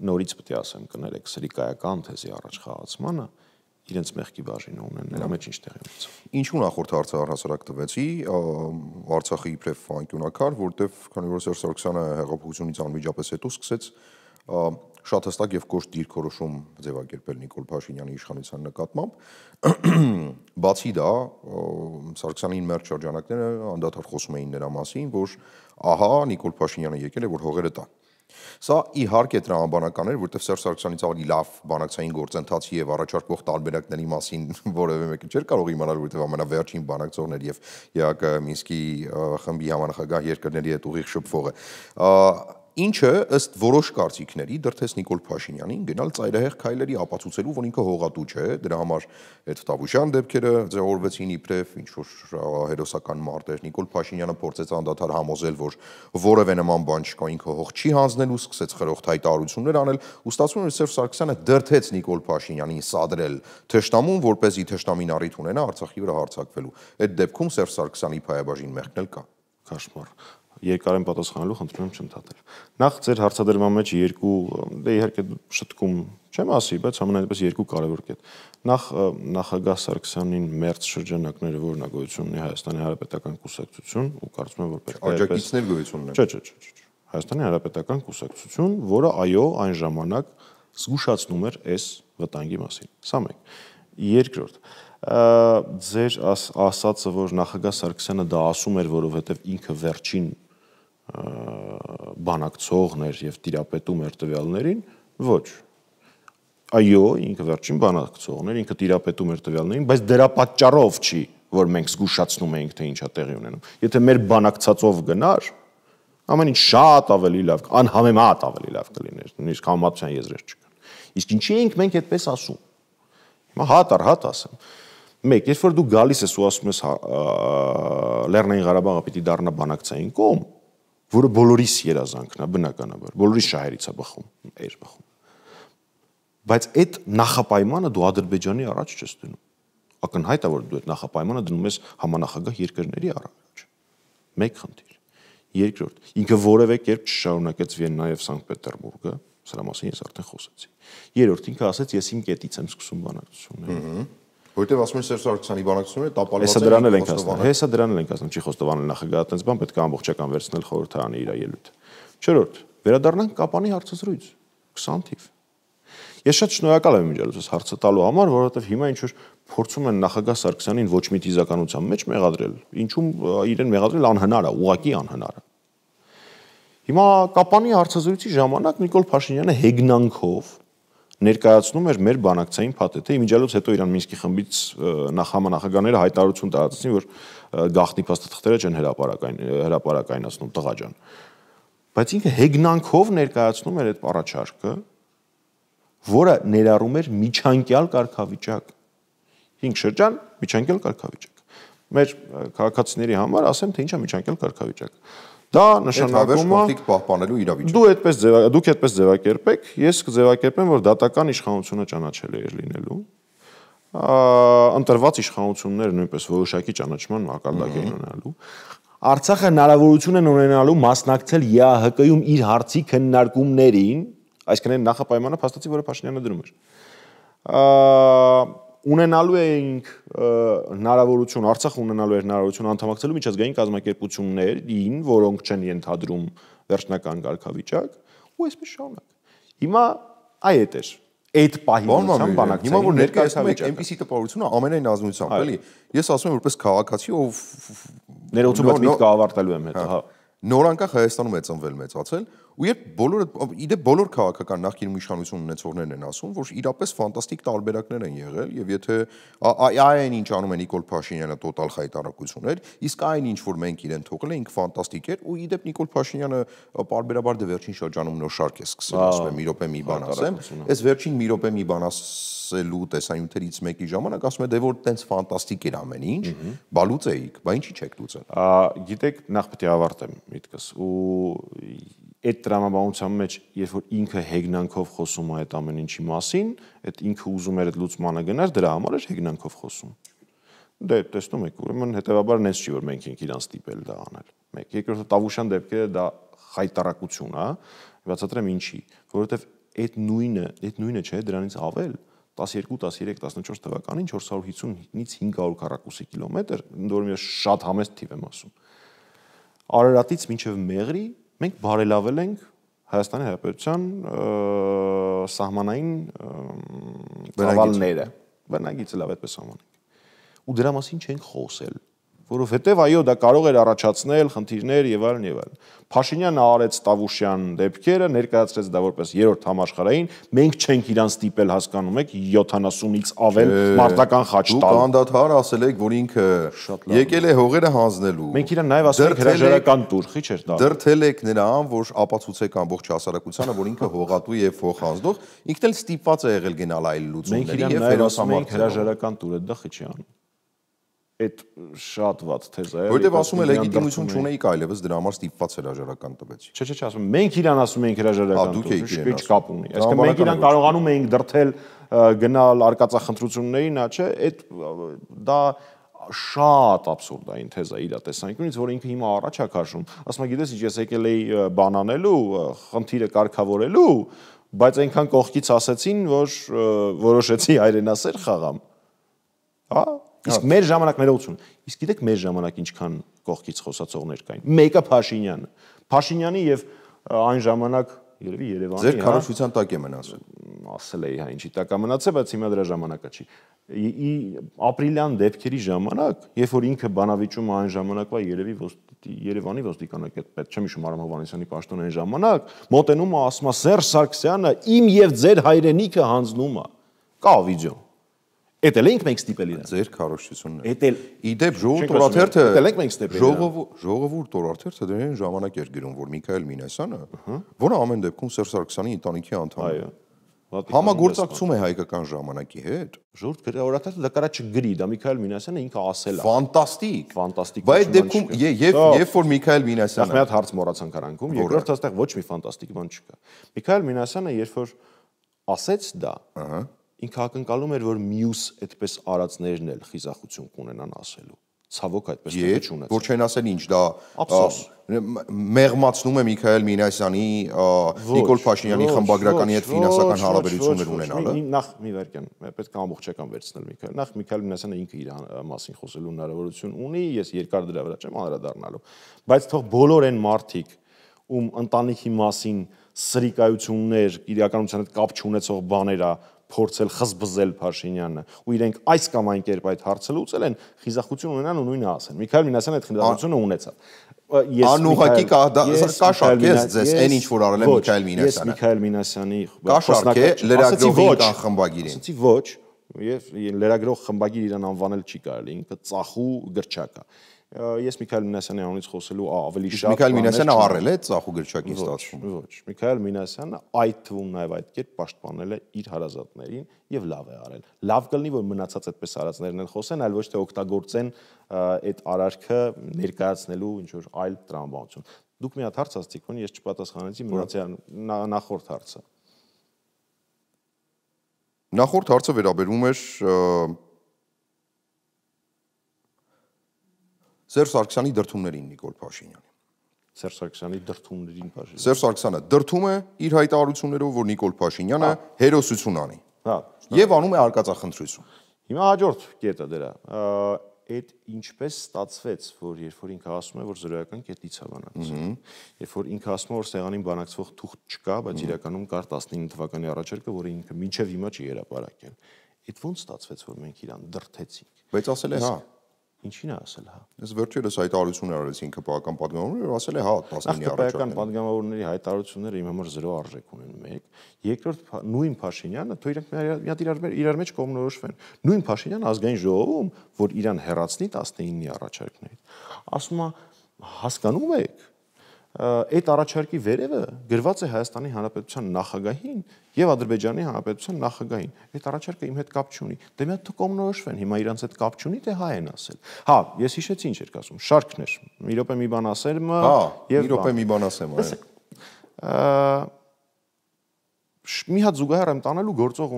նորից պետք է ասեմ կներեք սրիկայական թեզի առաջ խաղացմանը իրենց մեղքի բաժինը ունեն, նրա մեջ ինչ տեղի ունեցավ։ Ինչու նախորդ հարցը առհասարակ տվեցի Արցախի իբրև անկյունակար, որտեվ քանի որ Սերժ Սարգսյանը հեղափոխությունից անմիջապես հետո սկսեց շատ հստակ եւ կոշտ դիրքորոշում ձևակերպել Նիկոլ Փաշինյանի իշխանության նկատմամբ։ Բացի դա, Սարգսյանին մերձ շրջանակները անդադար խոսում էին նրա մասին, որ ահա Նիկոլ Փաշինյանը եկել է, որ հողերը տա։ Սա իհարկե տրամաբանական էր, որտեղ Սերժ Սարգսյանից ավելի լավ բանակցային գործընթացի եւ առաջարկվող տարբերակների մասին որևէ մեկը չէր կարող իմանալ, որտեղ ամենավերջին բանակցողներ եւ ԵԱԿ Մինսկի խմբի համանախագահ երկրների հետ ուղիղ շփվողը, ինչը ըստ որոշ կարծիքների դրդեց Նիկոլ Փաշինյանին գնալ ծայրահեղ քայլերի ապացուցելու, որ ինքը հողատու չէ, դրա համար այդ Տավուշյան դեպքերը ձևավորվեցին իբրև ինչ որ հերոսական մարդ էր։ Նիկոլ Փաշինյանը փորձեց անդադար համոզել, որ որևէ նման բան չկա, ինքը հող չի հանձնելու, սկսեց խրոխտ հայտարարություններ անել, ու ստացվում է, որ Սերժ Սարգսյանը դրդեց Նիկոլ Փաշինյանին սադրել թշնամուն, որպեսզի թշնամին առիթ ունենա Արցախի վրա հարձակվելու։ Այդ դեպքում Սերժ Սարգսյանի փայաբաժին մեղքն էլ կա։ Կաշմար։ Երկար եմ պատասխանելու, խնդրում եմ չընդհատել։ Նախ ձեր հարցադրման մեջ երկու, դե իհարկե շտկում չեմ ասի, բայց ամենայնպես երկու կարևոր կետ։ Նախ նախագահ Սարգսյանին մերձ շրջանակները որն է գոյություն ունի Հայաստանի Հանրապետական Կուսակցություն, ու կարծում եմ, որ պետք է աջակիցներ գոյություն ունեն։ Չէ։ Հայաստանի Հանրապետական Կուսակցություն, որը այո, այն ժամանակ զգուշացնում էր այս վտանգի մասին։ Սա մեկ։ Երկրորդ, ձեր ասածը, որ նախագահ Սարգսյանը դա ասում էր, որովհետև ինքը վերջին բանակցողն էր եւ տիրապետում էր տվյալներին, ոչ։ Այո, ինքը վերջին բանակցողն էր, ինքը տիրապետում էր տվյալներին, բայց դրա պատճառով չի, որ մենք զգուշացնում էինք, թե ինչա տեղի ունենում։ Եթե մեր բանակցածով գնար, ամեն ինչ շատ ավելի լավ, անհամեմատ ավելի լավ կլիներ, նույնիսկ համապատասխան եզրեր չկան։ Իսկ ինչի ենք մենք այդպես ասում։ Հիմա հատ առ հատ ասեմ։ Մեկ, երբ որ դու գալիս ես ու ասում ես Լեռնային Ղարաբաղը պիտի դառնա բանակցային կողմ, որը բոլորիս երազանքն է, բնականաբար, բոլորիս շահերից է բխում, էր բխում։ Բայց այդ նախապայմանը դու Ադրբեջանի առաջ չես դնում։ Ակնհայտ է, որ դու այդ նախապայմանը դնում ես համանախագահ երկրների առաջ։ Մեկ խնդիր։ Երկրորդ, ինքը որևէ կերպ չշարունակեց Վիեննա եւ Սանկտ Պետերբուրգը, սրա մասին ես արդեն խոսեցի։ Երրորդ, ինքը ասաց, ես իմ կետից եմ սկսում բանակցությունները։ Որտեւ ասում են Սերժ Սարգսյանի բանակցությունները տապալված են։ Հեսա դրան ենք ասում։ Հեսա դրան ենք ասում, չի խոստովանել նախագահը, այդպես բան պետք է ամբողջական վերցնել խորհրդարանի իր ելույթը։ Չորրորդ, վերադառնանք Կապանի հարցազրույց 20 թիվ։ Ես շատ շնորհակալ եմ իմիջիալուց հարցը տալու համար, որովհետեւ հիմա ինչ որ փորձում են նախագահ Սարգսյանին ոչ մի տիզականության մեջ մեղադրել, ինչում իրեն մեղադրել անհնար է, ուղղակի անհնար է։ Հիմա Կապանի հարցազրույցի ժամանակ Նիկոլ Փաշինյանը հեգնանքով ներկայացնում էր մեր բանակցային փաթեթը, իմիջիալուց հետո Իրան Մինսկի խմբից նախագահները հայտարարություն տարածեցին, որ գաղտնի փաստաթղթերը չեն հրապարակայնացնում տղա ջան։ Բայց ինքը հեգնանքով ներկայացնում էր այդ առաջարկը, որը ներառում էր միջանկյալ կարգավիճակ։ 5 շրջան միջանկյալ կարգավիճակ։ Մեր քաղաքացիների համար ասեմ, թե ինչ է միջանկյալ կարգավիճակը։ Դա նշանակում է պահպանելու իրավիճակը։ Դուք այդպես ձևակերպեք, ես կձևակերպեմ, որ դատական իշխանությունը ճանաչել է լինելու։ Ընտրված իշխանությունները նույնպես որոշակի ճանաչման մակարդակ են ունենալու։ Արցախը հնարավորություն են ունենալու մասնակցել ԵԱՀԿ-ում իր հարցի քննարկումներին, այսինքն այն նախապայմանը փաստացի, որը Փաշինյանը դնում էր։ Ունենալու էինք հնարավորություն, Արցախը ունենալու էր հնարավորություն անդամակցելու միջազգային կազմակերպություններին, որոնք չեն ենթադրում վերջնական կարգավիճակ, ու այսպես շարունակ։ Հիմա այդ էր։ Այդ պահի բանակցային հիմա որ ներկայացնում եք այնպիսի տպավորությունը ամենայն ազնվությամբ, էլի։ Ես ասում եմ որպես քաղաքացի, ով ներողություն, միտքը ավարտելու եմ հետո, հա։ Նորանկախ Հայաստանում է ծնվել մեծացել, ու երբ բոլոր քաղաքական նախկինում իշխանություն ունեցողներն են ասում, որ իրապես ֆանտաստիկ տարբերակներ են եղել, եւ եթե այն ինչ անում է Նիկոլ Փաշինյանը տոտալ խայտարակություն էր, իսկ այն ինչ որ մենք իրեն թողել էինք ֆանտաստիկ էր, ու իդեպ Նիկոլ Փաշինյանը պարբերաբար դե վերջին շրջանում նոր շարք է սկսել, ասում եմ մի րոպե մի բան ասեմ, այս վերջին մի րոպե մի բան ասելու տեսանյութերից մեկի ժամանակ ասում է դե որ տենց ֆանտաստիկ էր ամեն ինչ, բա լուծեիք, բա ինչի՞ չեք լուծել։ Գիտեք, նախ պետք է ավարտեմ միտքս ու այդ տրամաբանության մեջ, երբ որ ինքը հեգնանքով խոսում է այդ ամեն ինչի մասին, այդ ինքը ուզում էր այդ լուծմանը գնար, դրա համար էր հեգնանքով խոսում։ Դե տեսնում եք, ուրեմն հետեւաբար նենց չի որ մենք ենք իրան ստիպել դա անել։ Մեկ, երկրորդը Տավուշյան դեպքերը դա խայտարակություն է, բացատրեմ ինչի, որովհետև այդ նույնը չէ, դրանից ավել 12, 13, 14 թվականին 450-ից 500 քառակուսի կիլոմետր, ընդ որում ես շատ համեստ թիվ եմ ասում։ Արարատից մինչև Մեղրի մենք բարելավել ենք Հայաստանի Հանրապետության սահմանային ծավալները, բնագիծը լավ այդպես սահմանենք։ Ու դրա մասին չենք խոսել, որովհետև այո, դա կարող էր առաջացնել խնդիրներ եւ այլն եւ այլն։ Փաշինյանը արեց Տավուշյան դեպքերը, ներկայացրեց դա որպես երրորդ համաշխարհային, մենք չենք իրան ստիպել, հասկանում եք, 70-ից ավել մարտական խաչ տալ։ Դուք անդադար ասել եք, որ ինքը եկել է հողերը հանձնելու։ Մենք իրան նաեւ ասում ենք հրաժարական տուր, խի՞ չէր տա։ Դրթել եք նրան, որ ապացուցեք ամբողջ հասարակությանը, որ ինքը հողատու եւ հող հանձնող, ինքն էլ ստիպված է եղել գնալ այլ լուծումների եւ հերոսամարտի հրաժարական տուրը դա խի չի անում։ Այդ շատ ված թեզա է։ Որտեւ ասում է լեգիտիմություն չունեիք այլևս դրա համար ստիպված հրաժարական տվեցի։ Չէ, ասում մենք իրան ասում ենք հրաժարական տուր, ինչ կապ ունի։ Այսինքն մենք իրան կարողանում էինք դրթել գնալ արկածախնդրությունների, նա չէ, այդ դա շատ աբսուրդային թեզա իր տեսանկյունից, որ ինքը հիմա առաջ է քաշում։ Ասում է, գիտես, ինչ ես եկել էի բանանելու, խնդիրը կարգավորելու, բայց այնքան կողքից ասեցին, որ որոշեցի հայրենասեր խաղամ։ Հա? Իսկ մեր ժամանակ ներողություն։ Իսկ գիտեք մեր ժամանակ ինչքան կողքից խոսացողներ կային։ Մեկը Փաշինյանը։ Փաշինյանի եւ այն ժամանակ երևի Երևանի։ Ձեր քարոշչության տակ եմ ասել։ Ասել էի, հա, ինչի տակ մնացել, բայց հիմա դրա ժամանակը չի։ Ապրիլյան դեպքերի ժամանակ, երբ որ ինքը բանավիճումը այն ժամանակվա երևի Երևանի ոստիկանագետ պետ, չեմ հիշում Արամ Հովհաննիսյանի պաշտոնը այն ժամանակ, մոտենում է ասում է Սերժ Սարգսյանը իմ եւ ձեր հայրենիքը հանձնում է։ Կա վիդեո։ Էդ էլ ենք մենք ստիպել իրեն։ Ձեր քարոշչությունն է։ Էդ էլ իդեպ ժողովուրդ օրաթերթը Էդ էլ ենք մենք ստիպել իրեն։ Ժողովուրդ օրաթերթը դրան ժամանակ էր գրում, որ Միքայել Մինասյանը, որը ամեն դեպքում Սերժ Սարգսյանի ընտանիքի անդամ է։ Համագործակցում է հայկական ժամանակի հետ։ Ժողովուրդ օրաթերթը դա կարա չգրի, դա Միքայել Մինասյանը ինքը ասել է։ Ֆանտաստիկ։ Ֆանտաստիկ։ Բայց դեպքում երբ որ Միքայել Մինասյանը մի հատ հարց մոռացանք արանքում, երկրորդը այստեղ ոչ մի ֆանտաստիկ բան չկա։ Միքայել Մինասյանը երբ որ ասեց դա, ինքը ակնկալում էր, որ մյուս այդպես արածներն էլ խիզախություն կունենան ասելու։ Ցավոք այդպես չունեցավ։ Որ չեն ասել ինչ, դա ափսոս մեղմացնում է Միքայել Մինասյանի, Նիկոլ Փաշինյանի խմբագրականի հետ ֆինանսական հարաբերություններ ունենալը։ Նախ մի վարքյան, պետք է ամբողջական վերցնել Միքայել։ Նախ Միքայել Մինասյանը ինքը իր մասին խոսելու հնարավորություն ունի, ես երկար դրա վրա չեմ անդրադառնալու, բայց թող բոլոր այն մարդիկ, ում ընտանիքի մասին սրիկայություններ, իրականության հետ կապ չունեցող բաներ է փորձել խզբզել Փաշինյանը ու իրենք այս կամ այն կերպ այդ հարցը լուծել են, խիզախություն ունենան ու նույնը ասեն։ Միքայել Մինասյանը այդ խիզախությունը ունեցավ։ Անուղակի կաշառք է ձեզ այն ինչ որ արել է Միքայել Մինասյանը։ Ես Միքայել Մինասյանի կաշառք է լրագրողի կամ խմբագիրին։ Ասացի ոչ, եւ լրագրող խմբագիր իրան անվանել չի կարելի, ինքը ծախու գրչակ է։ Ես Միքայել Մինասյանի անունից խոսելու ավելի շատ Միքայել Մինասյանը առել է ծախու գրչակի ստացվում։ Ոչ, Միքայել Մինասյանը այդ թվում նաև այդ կերպ պաշտպանել է իր հարազատներին եւ լավ է արել։ Լավ կլինի որ մնացած այդպես արածներն են խոսեն, այլ ոչ թե օգտագործեն այդ արարքը ներկայացնելու ինչ որ այլ տրամաբանություն։ Դուք մի հատ հարց ասացիք, որ ես չպատասխանեցի մնացյալ նախորդ հարցը։ Նախորդ հարցը վերաբերում էր Սերժ Սարգսյանի դրդումներին Նիկոլ Փաշինյանի։ Սերժ Սարգսյանի դրդումներին Փաշինյանը։ Սերժ Սարգսյանը դրդում է իր հայտարարություններով, որ Նիկոլ Փաշինյանը հերոսություն անի։ Հա։ Եվ անում է արկածախնդրություն։ Հիմա հաջորդ կետը դրա։ Այդ ինչպես ստացվեց, որ երբ որ ինքը ասում է, որ զրոյական կետից է բանակցում։ Երբ որ ինքը ասում է, որ սեղանին բանակցվող թուղթ չկա, բայց իրականում կար 19 թվականի առաջարկը, որը ինքը մինչև հիմա չի հրապարակել։ Այդ ո՞նց ստացվեց, որ մենք իրան դրդեցինք։ Բայց ասել է հա։ Ինչին է ասել հա։ Ես վերջերս հայտարարություն արեցի ինքը պահական պատգամավորներ, ասել է հա 19-ի առաջարկը։ Պահական պատգամավորների հայտարարությունները իմ համար 0 արժեք ունեն մեկ։ Երկրորդ նույն Փաշինյանը, թող իրենք իրար մեջ կողմնորոշվեն։ Նույն Փաշինյանը ազգային ժողովում, որ իրան հեռացնի 19-ի առաջարկներից, ասում է հասկանում եք, այդ առաջարկի վերևը գրված է Հայաստանի Հանրապետության նախագահին եւ Ադրբեջանի Հանրապետության նախագահին։ Այդ առաջարկը իմ հետ կապ չունի։ Դե մի հատ կողմնորոշվեն, հիմա իրանց հետ կապ չունի, դե հա են ասել։ Հա, ես հիշեցի ինչ էր ասում, շարքն էր։ Մի րոպե մի բան ասեմ, եւ մի րոպե մի բան ասեմ, այո։ Մի հատ զուգահեռ եմ տանելու գործող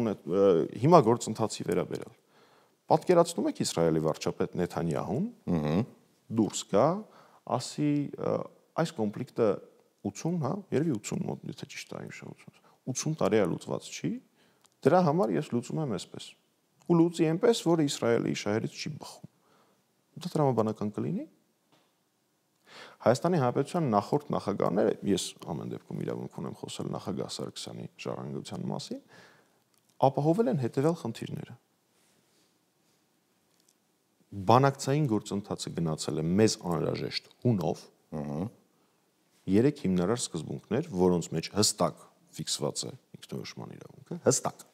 հիմա գործընթացի վերաբերյալ։ Պատկերացնում եք Իսրայելի վարչապետ Նեթանյահուն, դուրս գա, ասի այս կոնֆլիկտը 80, հա, երևի 80 մոտ, եթե ճիշտ է իմ 80 տարի է լուծված չի, դրա համար ես լուծում եմ այսպես։ Ու լուծի այնպես, որը Իսրայելի շահերից չի բխում։ Դա տրամաբանական կլինի։ Հայաստանի Հանրապետության նախորդ նախագահները, ես ամեն դեպքում իրավունք ունեմ խոսել նախագահ Սարգսյանի ժառանգության մասին, ապահովել են հետևյալ խնդիրները։ Բանակցային գործընթացը գնացել է մեզ անհրաժեշտ հունով, 3 հիմնարար սկզբունքներ, որոնց մեջ հստակ ֆիքսված է ինքնորոշման իրավունքը, հստակ։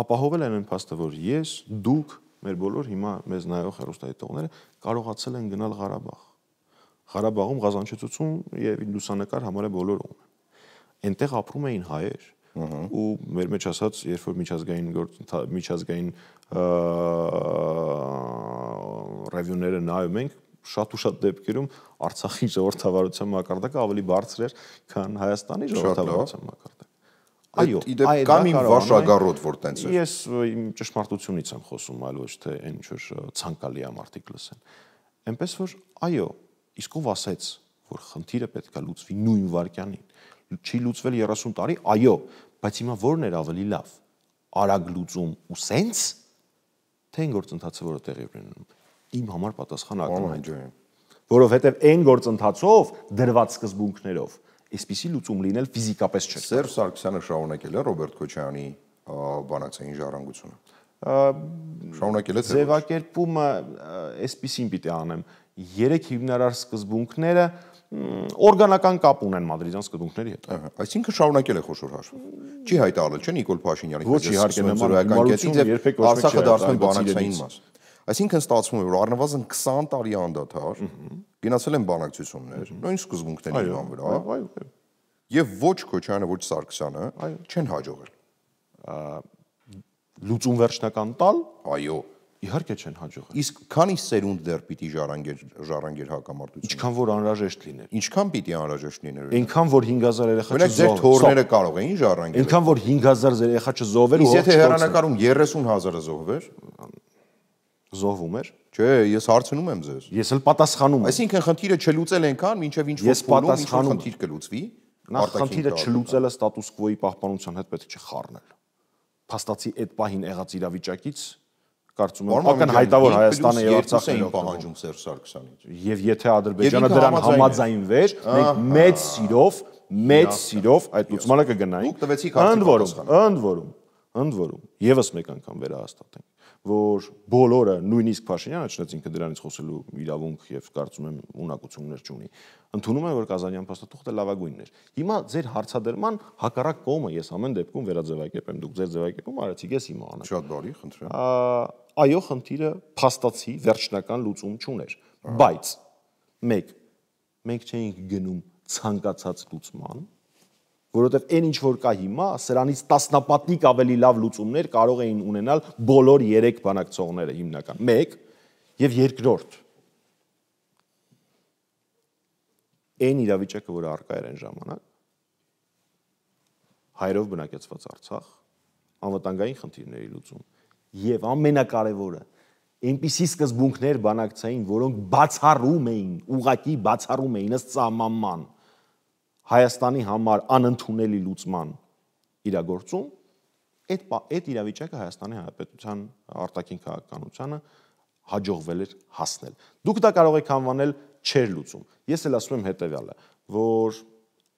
Ապահովել են այն փաստը, որ ես, դուք, մեր բոլոր հիմա մեզ նայող հեռուստադիտողները կարողացել են գնալ Ղարաբաղ։ Ղարաբաղում Ղազանչեցություն եւ լուսանկար համարը բոլորը ունեն։ Այնտեղ ապրում էին հայեր, ու մեր մեջ ասած, երբ որ միջազգային ռևյուները նայում ենք, շատ ու շատ դեպքերում Արցախի ժողովրդավարության մակարդակը ավելի բարձր էր, քան Հայաստանի ժողովրդավարության մակարդակը։ Այո, կամ իմ վաշագառոտ, որ տենց էր։ Ես իմ ճշմարտությունից եմ խոսում, այլ ոչ թե այն ինչ որ ցանկալի է մարդիկ լսեն։ Էնպես որ այո, իսկ ով ասեց, որ խնդիրը պետք է լուծվի նույն վայրկյանին։ Չի լուծվել 30 տարի, այո, բայց հիմա ո՞րն էր ավելի լավ։ Արագ լուծում ու սենց, թե այն գործընթացը, որը տեղի ունենում։ Իմ համար պատասխանը ակնհայտ է։ Որովհետև այն գործընթացով դրված սկզբունքներով այսպիսի լուծում լինել ֆիզիկապես չէ։ Սերժ Սարգսյանը շարունակել է Ռոբերտ Քոչարյանի բանակցային ժառանգությունը։ Շարունակել է ձևակերպումը այսպիսին պիտի անեմ։ 3 հիմնարար սկզբունքները օրգանական կապ ունեն մադրիդյան սկզբունքների հետ։ Այսինքն շարունակել է խոշոր հաշվով։ Չի հայտարարել, չէ՞ Նիկոլ Փաշինյանի ոչ իհարկե նման կետից Արցախը դարձել բանակցային մաս։ Այսինքն ստացվում է, որ առնվազն 20 տարի անդադար գնացել են բանակցություններ, նույն սկզբունքների վրա, եւ ոչ Քոչարյանը, ոչ Սարգսյանը չեն հաջողել։ Լուծում վերջնական տալ, այո, իհարկե չեն հաջողել։ Իսկ քանի սերունդ դեռ պիտի ժառանգեր հակամարտությունը։ Ինչքան որ անհրաժեշտ լիներ։ Ինչքան պիտի անհրաժեշտ լիներ։ Այնքան որ 5000 երեխա չզոհվեր։ Ձեր թորները կարող էին ժառանգել։ Այնքան որ 5000 երեխա չզոհվեր, իսկ եթե հեռանկարում 30000-ը զոհվեր, զոհվում էր։ Չէ, ես հարցնում եմ ձեզ։ Ես էլ պատասխանում եմ։ Այսինքն խնդիրը չլուծել ենքան, մինչև ինչ որ փուլում խնդիր կլուծվի։ Նախ խնդիրը չլուծելը ստատուս կվոյի պահպանության հետ պետք չէ խառնել։ Փաստացի այդ պահին եղած իրավիճակից կարծում եմ ակնհայտավոր Հայաստանը եւ Արցախը էին պահանջում Սերժ Սարգսյանից։ Եվ եթե Ադրբեջանը դրան համաձայնվեր, մենք մեծ սիրով այդ լուծմանը կգնայինք։ Ընդ որում, եւս մեկ անգամ վերահաստատենք, որ բոլորը, նույնիսկ Փաշինյանը, չնայած ինքը դրանից խոսելու իրավունք եւ կարծում եմ ունակություններ չունի, ընդունում են, որ Կազանյան փաստաթուղթը լավագույնն էր։ Հիմա ձեր հարցադրման հակառակ կողմը ես ամեն դեպքում վերաձևակերպեմ, դուք ձեր ձևակերպում արեցիք, ես հիմա անեմ։ Շատ բարի, խնդրեմ։ Այո, խնդիրը փաստացի վերջնական լուծում չուներ, բայց մենք չէինք գնում ցանկացած լուծման, որովհետև այն ինչ որ կա հիմա, սրանից տասնապատիկ ավելի լավ լուծումներ կարող էին ունենալ բոլոր 3 բանակցողները հիմնական։ 1 եւ երկրորդ։ Այն իրավիճակը, որը առկա էր այն ժամանակ, հայերով բնակեցված Արցախ, անվտանգային խնդիրների լուծում եւ ամենակարևորը, այնպիսի սկզբունքներ բանակցային, որոնք բացառում էին, ուղղակի բացառում էին ըստ սահմանման Հայաստանի համար անընդունելի լուծման իրագործում, այդ իրավիճակը Հայաստանի Հանրապետության արտաքին քաղաքականությանը հաջողվել էր հասնել։ Դուք դա կարող եք անվանել չեր լուծում։ Ես էլ ասում եմ հետեւյալը, որ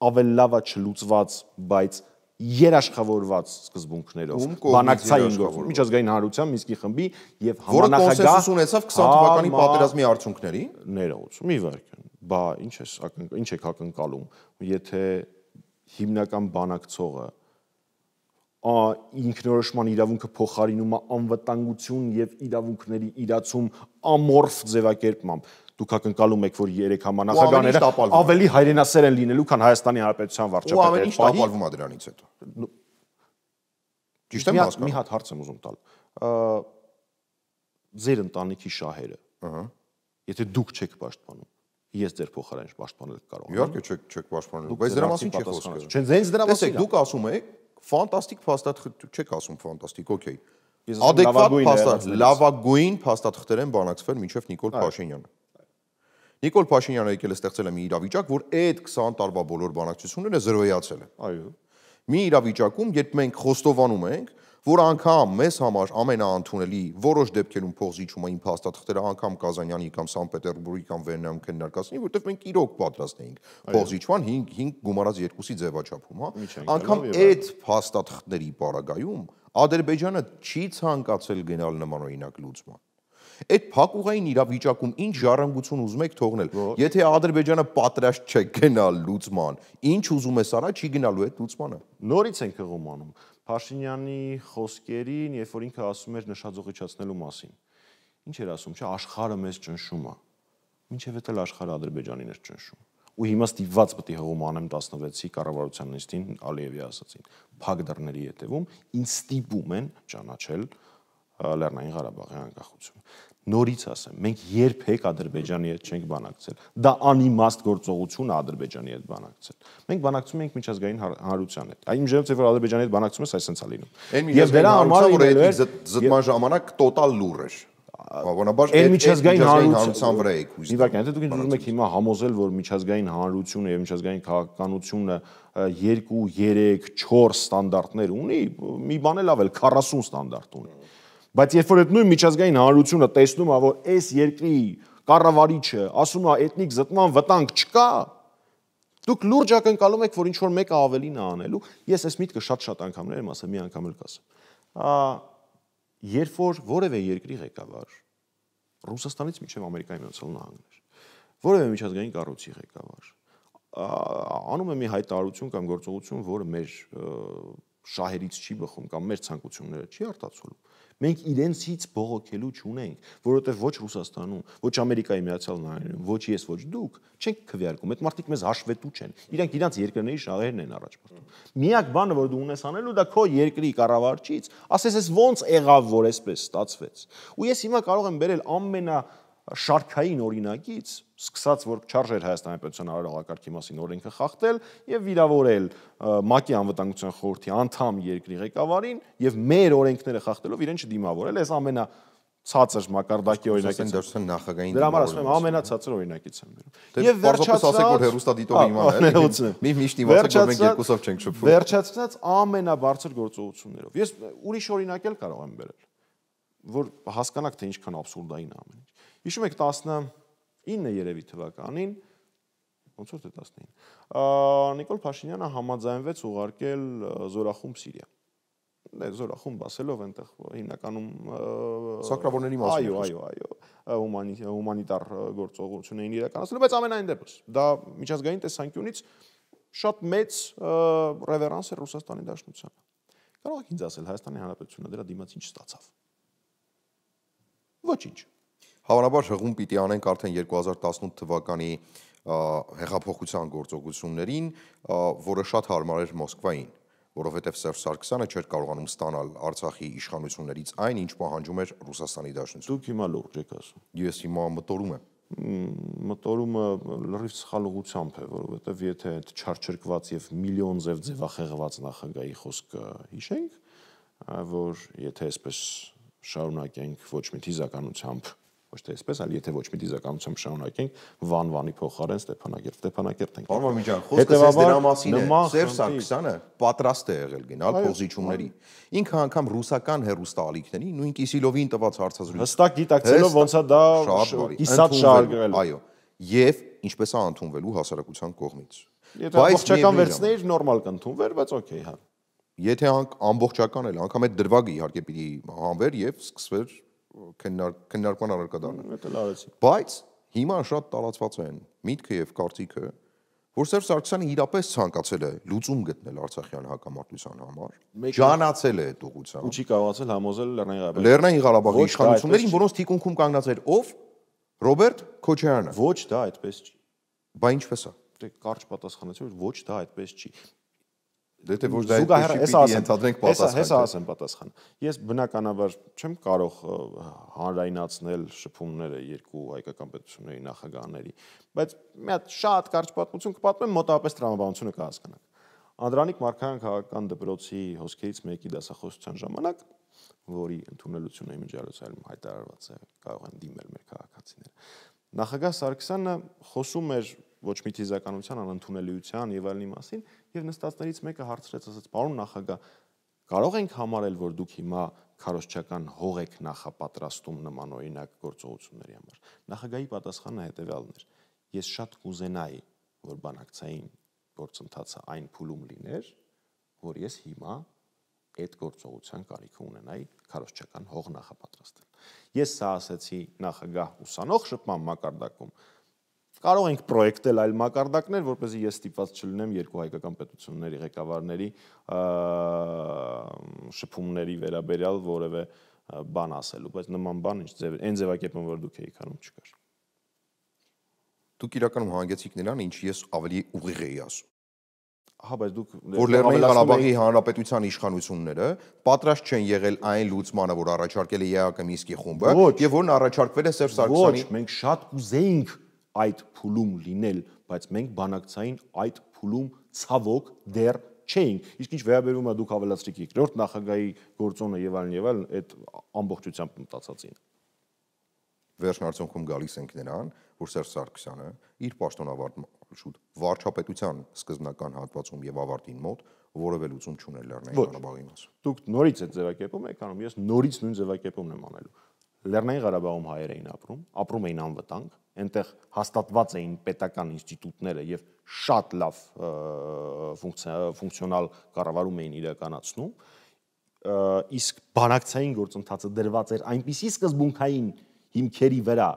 ավելի լավա չլուծված, բայց երաշխավորված սկզբունքներով բանակցային գործում միջազգային հանրության Մինսկի խմբի եւ համանախագահ կոնսենսուս ունեցավ 20 թվականի պատերազմի արդյունքների ներողություն մի վարքան բա ինչ եք ակնկալում եթե հիմնական բանակցողը ինքնորոշման իրավունքը փոխարինում է անվտանգություն եւ իրավունքների իրացում ամորֆ ձևակերպմամբ դուք ակնկալում եք որ 3 համանախագահները ավելի հայրենասեր են լինելու քան Հայաստանի Հանրապետության վարչապետը ու ավելի ինչ տապալվում է դրանից հետո ճիշտ եմ հասկանում մի հատ հարց եմ ուզում տալ ձեր ընտանիքի շահերը եթե դուք չեք պաշտպանում ես ձեր փոխարեն պաշտպանել կարող եմ իհարկե չեք պաշտպանել բայց դրա մասին չի խոսքը չէ ձեզ դրա մասին տեսեք դուք ասում եք ֆանտաստիկ փաստաթղթ չեք ասում ֆանտաստիկ օքեյ adekvat փաստաթղթ լավագույն փաստաթղթեր են բանակցվել մինչև Նիկոլ Փաշինյանը Նիկոլ Փաշինյանը եկել է ստեղծել է մի իրավիճակ, որ այդ 20 տարվա բոլոր բանակցությունները զրոյացել են։ Այո։ Մի իրավիճակում, երբ մենք խոստովանում ենք, որ անգամ մեզ համար ամենաընդունելի որոշ դեպքերում փոխզիջումը իմ փաստաթղթերը անգամ Կազանյանի կամ Սանկտ-Պետերբուրգի կամ Վիեննայում քննարկացնի, որտեղ մենք իրոք պատրաստ էինք փոխզիջման 5 գումարած 2-ի ձևաչափում, հա։ Անգամ այդ փաստաթղթերի պարագայում Ադրբեջանը չի ցանկացել գնալ նմանօրինակ լուծման։ Այդ փակուղային իրավիճակում ինչ ժառանգություն ուզում եք թողնել։ Եթե Ադրբեջանը պատրաստ չէ գնալ լուծման, ինչ ուզում ես արա, չի գնալու այդ լուծմանը։ Նորից ենք հղում Փաշինյանի խոսքերին, երբ որ ինքը ասում էր նշաձողիչացնելու մասին։ Ինչ էր ասում, չէ, աշխարհը մեզ ճնշում է։ Մինչև էլ աշխարհը Ադրբեջանին էր ճնշում։ Ու հիմա ստիպված պետք է հղում անեմ 16-ի կառավարության նիստին Ալիևի ասացին։ Փակ դռների հետևում ինձ ստիպում են ճանաչել Լեռնային Ղարաբաղի անկախությունը։ Նորից ասեմ, մենք երբեք Ադրբեջանի հետ չենք բանակցել։ Դա անիմաստ գործողություն է Ադրբեջանի հետ բանակցել։ Մենք բանակցում ենք միջազգային հանրության հետ։ Այն միջազգային որ Ադրբեջանի հետ բանակցում ես, այսպես է լինում։ Եվ դրա համար որ այդ զտման ժամանակ տոտալ լուր էր։ Բավականաբար այդ միջազգային հանրության վրա եք հույս։ Իվական, դուք ինձ ուզում եք հիմա համոզել, որ միջազգային հանրությունը եւ միջազգային քաղաքականությունը 2, 3, 4 ստանդարտներ ունի, մի բան էլ ավել 40 ստանդարտ ունի։ Բայց երբ որ այդ նույն միջազգային հանրությունը տեսնում է, որ այս երկրի կառավարիչը ասում է էթնիկ զտման վտանգ չկա, դուք լուրջ ակնկալում եք, որ ինչ որ մեկը ավելին է անելու։ Ես այս միտքը շատ անգամներ եմ ասել, մի անգամ էլ կասեմ։ Երբ որ որևէ երկրի ղեկավար Ռուսաստանից մինչև Ամերիկայի Միացյալ Նահանգներ, որևէ միջազգային կառույցի ղեկավար անում է մի հայտարարություն կամ գործողություն, որը մեր շահերից չի բխում կամ մեր ցանկությունները չի արտացոլում, մենք իրենցից բողոքելու չունենք, որովհետև ոչ Ռուսաստանում, ոչ Ամերիկայի Միացյալ Նահանգներում, ոչ ես, ոչ դուք չենք քվեարկում, այդ մարդիկ մեզ հաշվետու չեն, իրենք իրանց երկրների շահերն են առաջ բերում։ Միակ բանը, որ դու ունես անելու, դա քո երկրի կառավարչից, ասես ես ոնց եղավ, որ այսպես ստացվեց։ Ու ես հիմա կարող եմ բերել ամենաշարքային օրինակից, սկսած որ չարժեր Հայաստանի պետության արարողակարգի մասին օրենքը խախտել եւ վիրավորել ՄԱԿ-ի անվտանգության խորհրդի անդամ երկրի ղեկավարին եւ մեր օրենքները խախտելով իրեն չդիմավորել, այս ամենացածր մակարդակի օրինակից դարձան նախագահային դրա համար ասում եմ ամենացածր օրինակից եմ բերում։ Եվ վերջացած ասեք որ հերոստատիտողը իմանա, մի միշտ իմացեք որ մենք երկուսով չենք շփվում։ Վերջացած ամենաբարձր գործողություններով։ Ես ուրիշ օրինակ էլ կարող եմ բերել, որ հասկանաք թե ինչքան աբսուրդային է ամեն ինչ։ Հիշում եք 19 երևի թվականին, ոնց որ թե 19, Նիկոլ Փաշինյանը համաձայնվեց ուղարկել զորախումբ Սիրիա։ Զորախումբ ասելով այնտեղ հիմնականում սակրավորների մասին։ Այո, հումանիտար գործողություն էին իրականացնում, բայց ամենայն դեպս դա միջազգային տեսանկյունից շատ մեծ ռևերանս է Ռուսաստանի Դաշնությանը։ Կարող եք ինձ ասել Հայաստանի Հանրապետությունը դրա դիմաց ինչ ստացավ։ Ոչինչ։ Հավանաբար հղում պիտի անենք արդեն 2018 թվականի հեղափոխության գործողություններին, որը շատ հարմար էր Մոսկվային, որովհետև Սերժ Սարգսյանը չէր կարողանում ստանալ Արցախի իշխանություններից այն, ինչ պահանջում էր Ռուսաստանի Դաշնությունը։ Դուք հիմա լուրջ եք ասում։ Ես հիմա մտորում եմ։ Մտորումը լրիվ սխալ ուղղությամբ է, որովհետև եթե այդ չարչրկված եւ միլիոն ձևախեղված նախագահի խոսքը հիշենք, որ եթե այսպես շարունակենք ոչ մի թիզականությամբ, ոչ թե այսպես, այլ եթե ոչ մի թիզականությամբ շարունակենք, Վանի փոխարեն Ստեփանակերտ ենք։ Պարոն Մամիկյան, խոսքը դրա մասին է։ Սերժ Սարգսյանը պատրաստ է եղել գնալ փոխզիջումների։ Ինքը անգամ ռուսական հերոստալիքների նույն Կիսիլովին տված հարցազրույց հստակ գիտակցելով ոնց է դա կիսատ շահագրել։ Այո։ Եվ ինչպես է ընդունվելու հասարակության կողմից։ Եթե ամբողջական վերցնեիր նորմալ կընդունվեր, բայց օքեյ, հա։ Եթե ամբողջական էլ, անգամ այդ դրվագը իհարկե պիտի հանվեր եւ սկսվեր քննարկման առարկա դառնալ։ Բայց հիմա շատ տարածված են միտքը եւ կարծիքը, որ Սերժ Սարգսյանը իրապես ցանկացել է լուծում գտնել Արցախյան հակամարտության համար, ջանացել է այդ ուղղությամբ։ Ու չի կարողացել համոզել Լեռնային Ղարաբաղի իշխանություններին, որոնց թիկունքում կանգնած էր ով? Ռոբերտ Քոչարյանը։ Ոչ, դա այդպես չի։ Բա ինչպես է։ Դե կարճ պատասխանեցի, որ ոչ, դա այդպես չի։ Դե թե ոչ դա այդպես պիտի ընդհանրենք պատասխան։ Հեսա ասեմ պատասխանը։ Ես բնականաբար չեմ կարող հանրայնացնել շփումները երկու հայկական պետությունների նախագահների, բայց մի հատ շատ կարճ պատմություն կպատմեմ, մոտավորապես տրամաբանությունը կհասկանաք։ Անդրանիկ Մարգարյան քաղաքական դպրոցի հոսքերից մեկի դասախոսության ժամանակ, որի ընդունելությունը իմիջիալոցայում հայտարարված է, կարող են դիմել մեր քաղաքացիները։ Նախագահ Սարգսյանը խոսում էր ոչ մի թիզականության անընդունելիության եւ այլնի մասին, եւ նստածներից մեկը հարցրեց, ասաց. «Պարոն նախագահ, Կարող ենք համարել, որ դուք հիմա քարոզչական հող եք նախապատրաստում նման օրինակ գործողությունների համար։ Նախագահի պատասխանը հետևյալն էր. ես շատ կուզենայի, որ բանակցային գործընթացը այն փուլում լիներ, որ ես հիմա այդ գործողության կարիքը ունենայի քարոզչական հող նախապատրաստել։ Ես սա ասեցի նախագահ ուսանող շփման մակարդակում։ Կարող ենք պրոյեկտել այլ մակարդակներ, որպեսզի ես ստիպված չլինեմ երկու հայկական պետությունների ղեկավարների շփումների վերաբերյալ որևէ բան ասելու, բայց նման բան այն ձևակերպում, որ դուք եք անում, չկար։ Դուք իրականում հանգեցիք նրան, ինչ ես ավելի ուղիղ էի ասում։ Հա, բայց դուք որ Լեռնային Ղարաբաղի Հանրապետության իշխանությունները պատրաստ չեն եղել այն լուծմանը, որ առաջարկել է ԵԱՀԿ Մինսկի խումբը, եւ որն առաջարկվել է Սերժ Սարգսյանի։ Ոչ, մենք շատ կուզեինք այդ փուլում լինել, բայց մենք բանակցային այդ փուլում ցավոք դեռ չէինք։ Իսկ ինչ վերաբերում է դուք ավելացրիք երկրորդ նախագահի գործոնը եւ այլն, այդ ամբողջությամբ մտածածին։ Վերջն արդյունքում գալիս ենք նրան, որ Սերժ Սարգսյանը իր պաշտոնավարման շուտ վարչապետության սկզբնական հատվածում եւ ավարտին մոտ որևէ լուծում չուներ Լեռնային Ղարաբաղի մասին։ Դուք նորից այդ ձևակերպում եք անում, ես նորից նույն ձևակերպումն եմ անելու։ Լեռնային Ղարաբաղում հայեր էին ապրում էին անվտանգ, այնտեղ հաստատված էին պետական ինստիտուտները եւ շատ լավ ֆունկցիոնալ կառավարում էին իրականացնում, իսկ բանակցային գործընթացը դրված էր այնպիսի սկզբունքային հիմքերի վրա,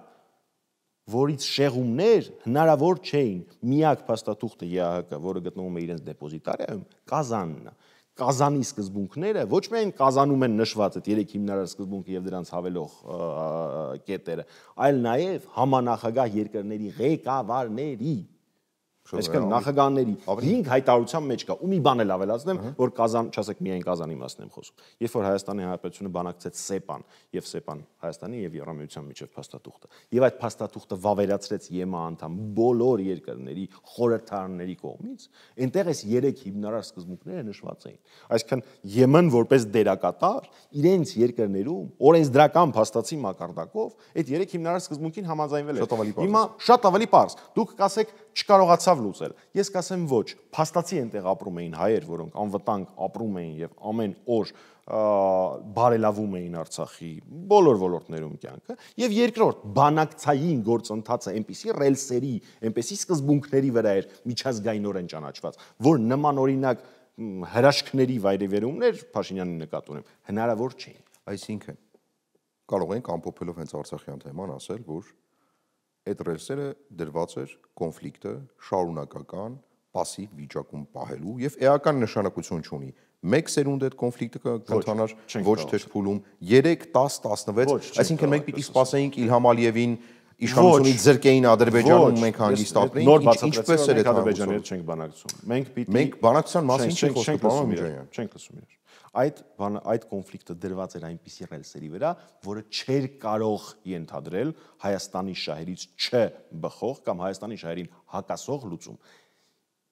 որից շեղումներ հնարավոր չէին։ Միակ փաստաթուղթը ԵԱՀԿ, որը գտնվում է իրենց դեպոզիտարիայում, Կազանն է։ Կազանի սկզբունքները ոչ միայն Կազանում են նշված այդ երեք հիմնարար սկզբունքը եւ դրանց հավելող կետերը, այլ նաեւ համանախագահ երկրների ղեկավարների, այսինքն նախագահների 5 հայտարարության մեջ կա։ Ու մի բան էլ ավելացնեմ, որ Կազան, չասեք միայն Կազանի մասն եմ խոսում։ Երբ որ Հայաստանի Հանրապետությունը բանակցեց ՍԵՊԱ-ն եւ ՍԵՊԱ-ն Հայաստանի եւ Եվրամիության միջև փաստաթուղթը, եւ այդ փաստաթուղթը վավերացրեց ԵՄԱ անդամ բոլոր երկրների խորհրդարանների կողմից, այնտեղ էս 3 հիմնարար սկզբունքները նշված էին։ Այսինքն ԵՄ-ն որպես դերակատար իրենց երկրներում օրենսդրական փաստացի մակարդակով այդ 3 հիմնարար սկզբունքին համաձայնվել է։ Հիմա շատ ավելի պարզ։ Դուք կասեք չկարողացավ լուծել։ Ես կասեմ ոչ, փաստացի այնտեղ ապրում էին հայեր, որոնք անվտանգ ապրում էին եւ ամեն օր բարելավում էին Արցախի բոլոր ոլորտներում կյանքը, եւ երկրորդ բանակցային գործընթացը այնպիսի ռելսերի, այնպիսի սկզբունքների վրա էր միջազգայինորեն ճանաչված, որ նման օրինակ հրաշքների վայրիվերումներ Փաշինյանի նկատունեմ հնարավոր չէին։ Այսինքն կարող ենք ամփոփելով հենց Արցախյան թեման ասել, որ այդ ռելսերը դրված էր կոնֆլիկտը շարունակական пассив վիճակում պահելու եւ էական նշանակություն չունի։ Մեկ սերունդ այդ կոնֆլիկտը կընթանար ոչ թե փուլում 3, 10, 16, այսինքն մենք պիտի սպասեինք Իլհամ Ալիևին իշխանությունից զրկեին Ադրբեջանում մենք հանգստացնեինք, ինչպես էր այդ Ադրբեջանի հետ չենք բանակցում։ Մենք բանակցության մասին չենք խոսում, պարոն Միջանյան։ Չենք լսում իրար։ Այդ կոնֆլիկտը դրված էր այնպիսի ռելսերի վրա, որը չէր կարող ենթադրել Հայաստանի շահերից չբխող կամ Հայաստանի շահերին հակասող լուծում։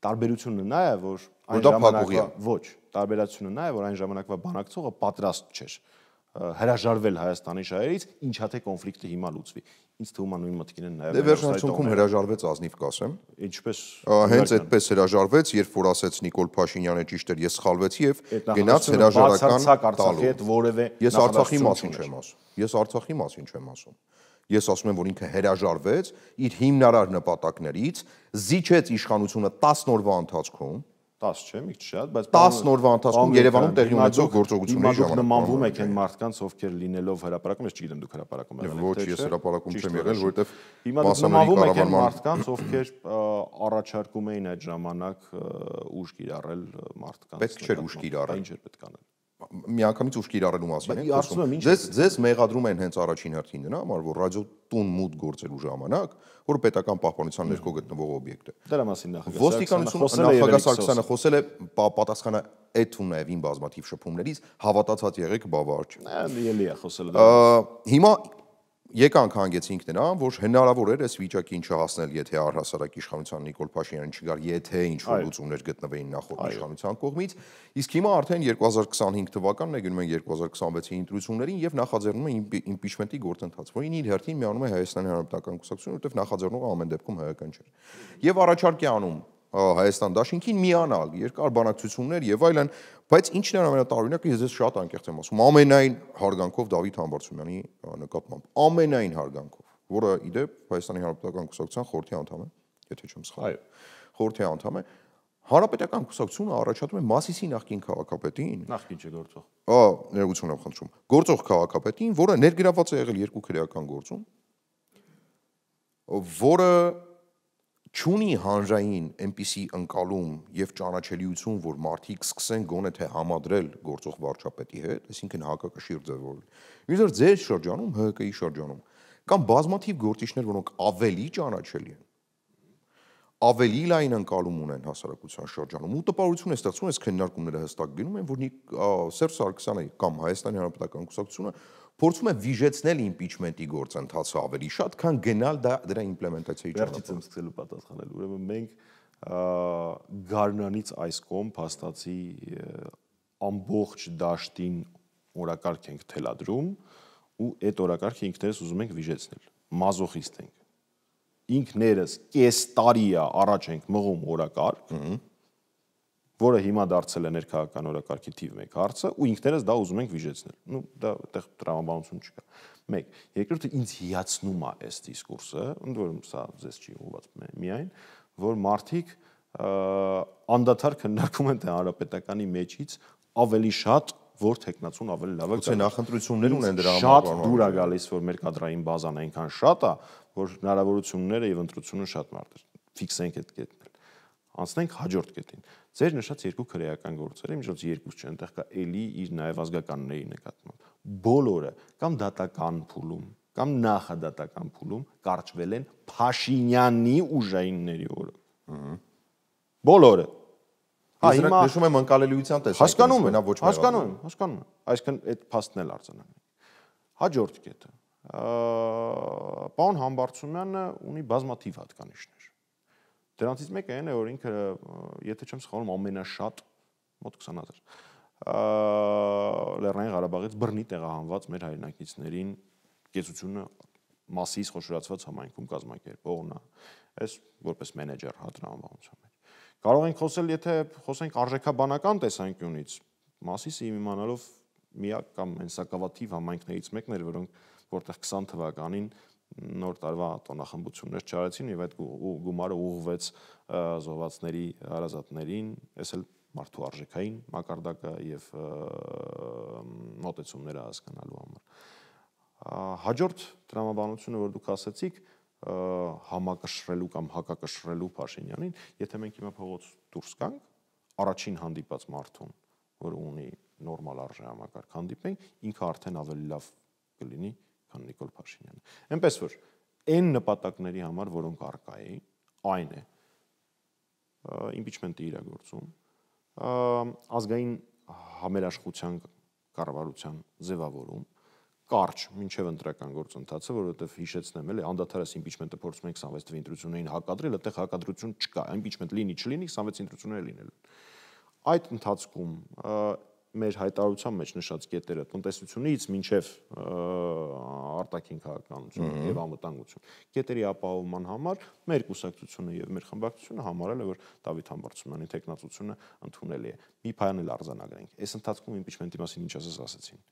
Տարբերությունը նա է, որ այն ժամանակվա ոչ, տարբերությունը նա է, որ այն ժամանակվա բանակցողը պատրաստ չէր հրաժարվել Հայաստանի շահերից, ինչա թե կոնֆլիկտը հիմա լուծվի։ Ինձ թվում է նույն մտքին են նաև։ Դե վերջնացում հրաժարվեց ազնիվ կասեմ։ Ինչպես հենց այդպես հրաժարվեց, երբ որ ասեց Նիկոլ Փաշինյանը ճիշտ էր, ես սխալվեցի եւ գնաց հրաժարական տալու։ Ես Արցախի մասին չեմ ասում։ Ես Արցախի մասին չեմ ասում։ Ես ասում եմ, որ ինքը հրաժարվեց իր հիմնարար նպատակներից, զիջեց իշխանությունը 10 օրվա ընթացքում 10 չէ, մի քիչ շատ, բայց 10 օրվա ընթացքում Երևանում տեղի ունեցող գործողությունների ժամանակ նմանվում եք այն մարդկանց, ովքեր լինելով հրապարակում, ես չգիտեմ դուք հրապարակում եղել եք թե չէ։ Ոչ, ես հրապարակում չեմ եղել, որովհետև հիմա նմանվում եք այն մարդկանց, ովքեր առաջարկում էին այդ ժամանակ ուժ կիրառել մարդկանց։ Պետք չէր ուժ կիրառել։ Ինչ էր պետք անել։ Միանգամից ուժ կիրառելու մասին ենք խոսում։ Ձեզ մեղադրում են հենց առաջին հերթին դրա համար, որ ռադիոտուն մուտք գործելու ժամանակ, որ պետական պահպանության ներքո գտնվող օբյեկտ է։ Դրա մասին նախագահ Սարգսյանը խոսել է, պատասխանը այդ ու նաև ին բազմաթիվ շփումներից հավատացած եղեք բավարար չէ։ Ելի է խոսել։ Հիմա եկանք հանգեցինք նրան, որ հնարավոր էր այս վիճակին չհասնել, եթե առհասարակ իշխանության Նիկոլ Փաշինյանին չգար, եթե ինչ-որ լուծումներ գտնվեին նախորդ իշխանության կողմից, իսկ հիմա արդեն 2025 թվականն է, գնում են 2026-ի ընտրություններին եւ նախաձեռնում է իմպիչմենտի գործընթաց, որին իր հերթին միանում է Հայաստանի Հանրապետական Կուսակցությունը, որտեղ նախաձեռնողը ամեն դեպքում ՀՀԿ-ն չէր։ Եվ առաջարկ է անում Հայաստան դաշինքին միանալ, երկար բանակցություններ եւ այլն, բայց ինչն է ամենատարօրինակը, ես ձեզ շատ անկեղծ եմ ասում, ամենայն հարգանքով Դավիթ Համբարձումյանի նկատմամբ, ամենայն հարգանքով, որը իդեպ Հայաստանի Հանրապետական Կուսակցության խորհրդի անդամ է, եթե չեմ սխալվում։ Խորհրդի անդամ է։ Հանրապետական Կուսակցությունը առաջադրում է Մասիսի նախկին քաղաքապետին, Նախկին չէ գործող։ Ներողություն եմ խնդրում, գործող քաղաքապետին, որը ներգրաված է եղել երկու քրեական գործում, որը չունի հանրային այնպիսի ընկալում եւ ճանաչելիություն, որ մարդիկ սկսեն գոնե թե համադրել գործող վարչապետի հետ, այսինքն հակակշիռ ձևավորել։ Մինչդեռ ձեր շրջանում, ՀՀԿ-ի շրջանում կան բազմաթիվ գործիչներ, որոնք ավելի ճանաչելի են, ավելի լայն ընկալում ունեն հասարակության շրջանում, ու տպավորություն է ստեղծում, այս քննարկումները հստակ գնում են, որ Սերժ Սարգսյանը կամ Հայաստանի Հանրապետական Կուսակցությունը փորձում է վիժեցնել իմպիչմենտի գործընթացը ավելի շատ, քան գնալ դրա իմպլեմենտացիայի ճանապարհով։ Վերջից եմ սկսելու պատասխանել։ Ուրեմն մենք Գարնանից այս կողմ փաստացի ամբողջ դաշտին օրակարգ ենք թելադրում ու այդ օրակարգը ինքներս ուզում ենք վիժեցնել։ Մազոխիստ ենք։ Ինքներս կես տարի առաջ ենք մղում օրակարգ, որը հիմա դարձել է ներքաղաքական օրակարգի թիվ 1 հարցը ու ինքներս դա ուզում ենք վիժեցնել։ Նու դա այդտեղ տրամաբանություն չկա։ 1. Երկրորդը ինձ հիացնում է այս դիսկուրսը, ընդ որում սա ձեզ չի ուղղված միայն, որ մարդիկ անդադար քննարկում են թե հանրապետականի մեջից ավելի շատ որ տեխնացուն ավելի լավ է։ Գուցե նախընտրություններ ունեն դրա համար։ Շատ դուր է գալիս, որ մեր կադրային բազան այնքան շատ է, որ հնարավորությունները եւ ընտրությունը շատ մարդ է։ Ֆիքսենք այդ կետն։ Անցնենք հաջորդ կետին։ Ձեր նշած երկու քրեական գործերը, ինչ որ երկուս չեն, այնտեղ կա էլի իր նաև ազգականների նկատմամբ։ Բոլորը կամ դատական փուլում, կամ նախադատական փուլում կարճվել են Փաշինյանի ուժայինների օրը։ Բոլորը։ Հիմա նշում եմ ընկալելիության տեսանկյունից, մենա ոչ հասկանում եմ։ Այսինքն այդ փաստն էլ արձանագրենք։ Հաջորդ կետը։ Պարոն Համբարձումյանը ունի բազմաթիվ հատկանիշներ։ Դրանցից մեկը այն է, որ ինքը, եթե չեմ սխալվում, ամենաշատ մոտ 20,000 Լեռնային Ղարաբաղից բռնի տեղահանված մեր հայրենակիցներին կեցությունը Մասիս խոշորացված համայնքում կազմակերպողն է, այս որպես մենեջեր հատրամաբանության մեջ։ Կարող ենք խոսել, եթե խոսենք արժեքաբանական տեսանկյունից, Մասիսը իմանալով միակ կամ հենսակավաթիվ համայնքներից մեկն էր, որտեղ 20 թվականին նոր տարվա տոնախմբություններ չարեցին եւ այդ գումարը ուղղվեց զոհվածների հարազատներին, այս էլ մարդու արժեքային մակարդակը եւ մոտեցումները հասկանալու համար։ Հաջորդ տրամաբանությունը, որ դուք ասացիք, համակշռելու կամ հակակշռելու Փաշինյանին, եթե մենք հիմա փողոց դուրս գանք, առաջին հանդիպած մարդուն, որը ունի նորմալ արժեհամակարգ հանդիպենք, ինքը արդեն ավելի լավ կլինի, քան Նիկոլ Փաշինյանը։ Էնպես որ այն նպատակների համար, որոնք առկա էին, այն է իմպիչմենտի իրագործում, ազգային համերաշխության կառավարության ձևավորում, կարճ մինչև ընտրական գործընթացը, որովհետև հիշեցնեմ, էլի անդադարս իմպիչմենտը փորձում ենք 26 թվականի ընտրություններին հակադրել, այդտեղ հակադրություն չկա, իմպիչմենտ լինի, չլինի, 26 ընտրությունները լինելու են։ Այդ ընթացքում մեր հայտարարության մեջ նշած կետերը տնտեսությունից մինչև արտաքին քաղաքականություն եւ անվտանգություն կետերի ապահովման համար մեր կուսակցությունը եւ մեր խմբակցությունը համարել է, որ Դավիթ Համբարձումյանի տեխնացությունը ընդունելի է։ Մի բան էլ արձանագրենք։ Այս ընթացքում իմպիչմենտի մասին ինչ ասացին։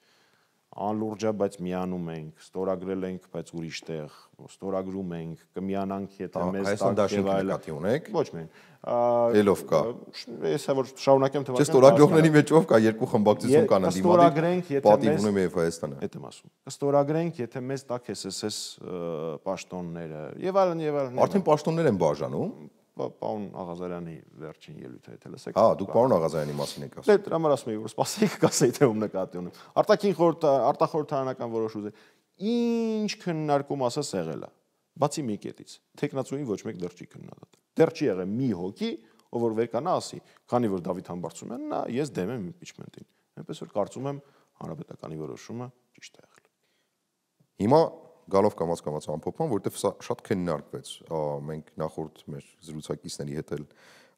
Անլուրջ է, բայց միանում ենք, ստորագրել ենք, բայց ուրիշ տեղ, ստորագրում ենք, կմիանանք, եթե մեզ տակ եւ այլ ունեք։ Ոչ միայն։ Ելով կա։ Ես որ շարունակեմ թվարկել։ Չէ, ստորագրողների մեջ ով կա, երկու խմբակցություն կան ընդդիմադիր։ Պատիվ ունեմ եւ Հայաստանը։ Այդ եմ ասում։ Կստորագրենք, եթե մեզ տակ SSS պաշտոնները եւ այլն եւ այլն։ Արդեն պաշտոններ են բաժանում։ Պարոն Աղազարյանի վերջին ելույթը եթե լսեք։ Դուք պարոն Աղազարյանի մասին եք ասում։ Դե դրա համար ասում եմ, որ սպասեիք կասեի թե ում նկատի ունեմ։ Արտաքին արտախորհրդարանական որոշում ինչ քննարկում ասես եղել է։ Բացի մի կետից, տեխնացուին ոչ մեկ դեռ չի քննադատել։ Դեռ չի եղել մի հոգի, ով որ վերկանա ասի, քանի որ Դավիթ Համբարձումյանն է, ես դեմ եմ իմպիչմենտին։ Այնպես որ կարծում եմ հանրապետականի որոշումը ճիշտ է եղել։ Հիմա գալով կամաց ամփոփման, որովհետև սա շատ քննարկվեց։ Մենք նախորդ մեր զրուցակիցների հետ էլ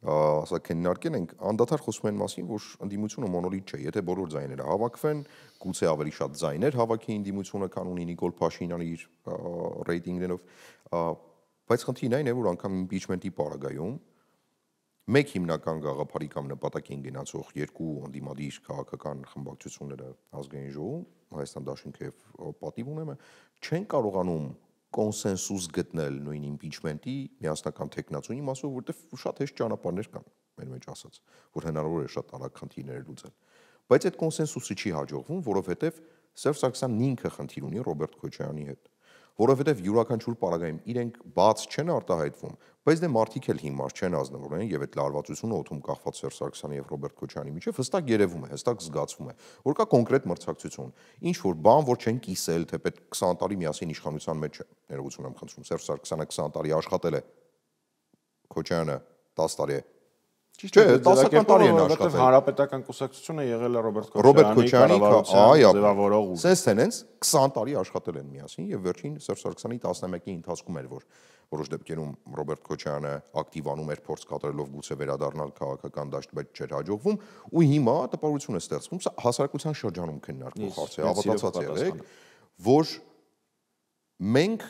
ասա քննարկել ենք, անդադար խոսում են մասին, որ ընդդիմությունը մոնոլիթ չէ, եթե բոլոր ձայները հավաքվեն, գուցե ավելի շատ ձայներ հավաքի ընդդիմությունը, քան ունի Նիկոլ Փաշինյանը իր ռեյտինգներով, բայց խնդիրն այն է, որ անգամ իմպիչմենտի պարագայում մեկ հիմնական գաղափարի կամ նպատակին գնացող երկու անդիմադիր քաղաքական խմբակցությունները ազգային ժողովում, Հայաստան դաշինքը եւ պատիվ ունեմը, չեն կարողանում կոնսենսուս գտնել նույն իմպիչմենտի միասնական տեխնացուի մասով, որտեղ շատ հեշտ ճանապարհներ կան, մեր մեջ ասած, որ հնարավոր է շատ արագ խնդիրներ լուծել։ Բայց այդ կոնսենսուսը չի հաջողվում, որովհետեւ Սերժ Սարգսյանն ինքը խնդիր ունի Ռոբերտ Քոչարյանի հետ, որովհետև յուրաքանչյուր պարագայում իրենք բաց չեն արտահայտվում, բայց դե մարդիկ էլ հիմար չեն ազնվորեն եւ այդ լարվածությունը օդում կախված Սերժ Սարգսյանի եւ Ռոբերտ Քոչարյանի միջեւ հստակ երևում է, հստակ զգացվում է, որ կա կոնկրետ մրցակցություն, ինչ որ բան, որ չեն կիսել, թե պետք 20 տարի միասին իշխանության մեջ է, ներողություն եմ խնդրում, Սերժ Սարգսյանը 20 տարի աշխատել է, Քոչարյանը 10 տարի է։ Չէ, 10 տարի են աշխատել։ Հանրապետական կուսակցությունը եղել է Ռոբերտ Քոչարյանի ձևավորող ուժ։ Սենց 20 տարի աշխատել են միասին եւ վերջին Սերժ Սարգսյանի 11-ի ընթացքում էր, որ որոշ դեպքերում Ռոբերտ Քոչարյանը ակտիվանում էր փորձ կատարելով գուցե վերադառնալ քաղաքական դաշտ, բայց չէր հաջողվում, ու հիմա տպավորություն է ստեղծվում, սա հասարակության շրջանում քննարկվող հարց է, հավատացած եղեք, որ մենք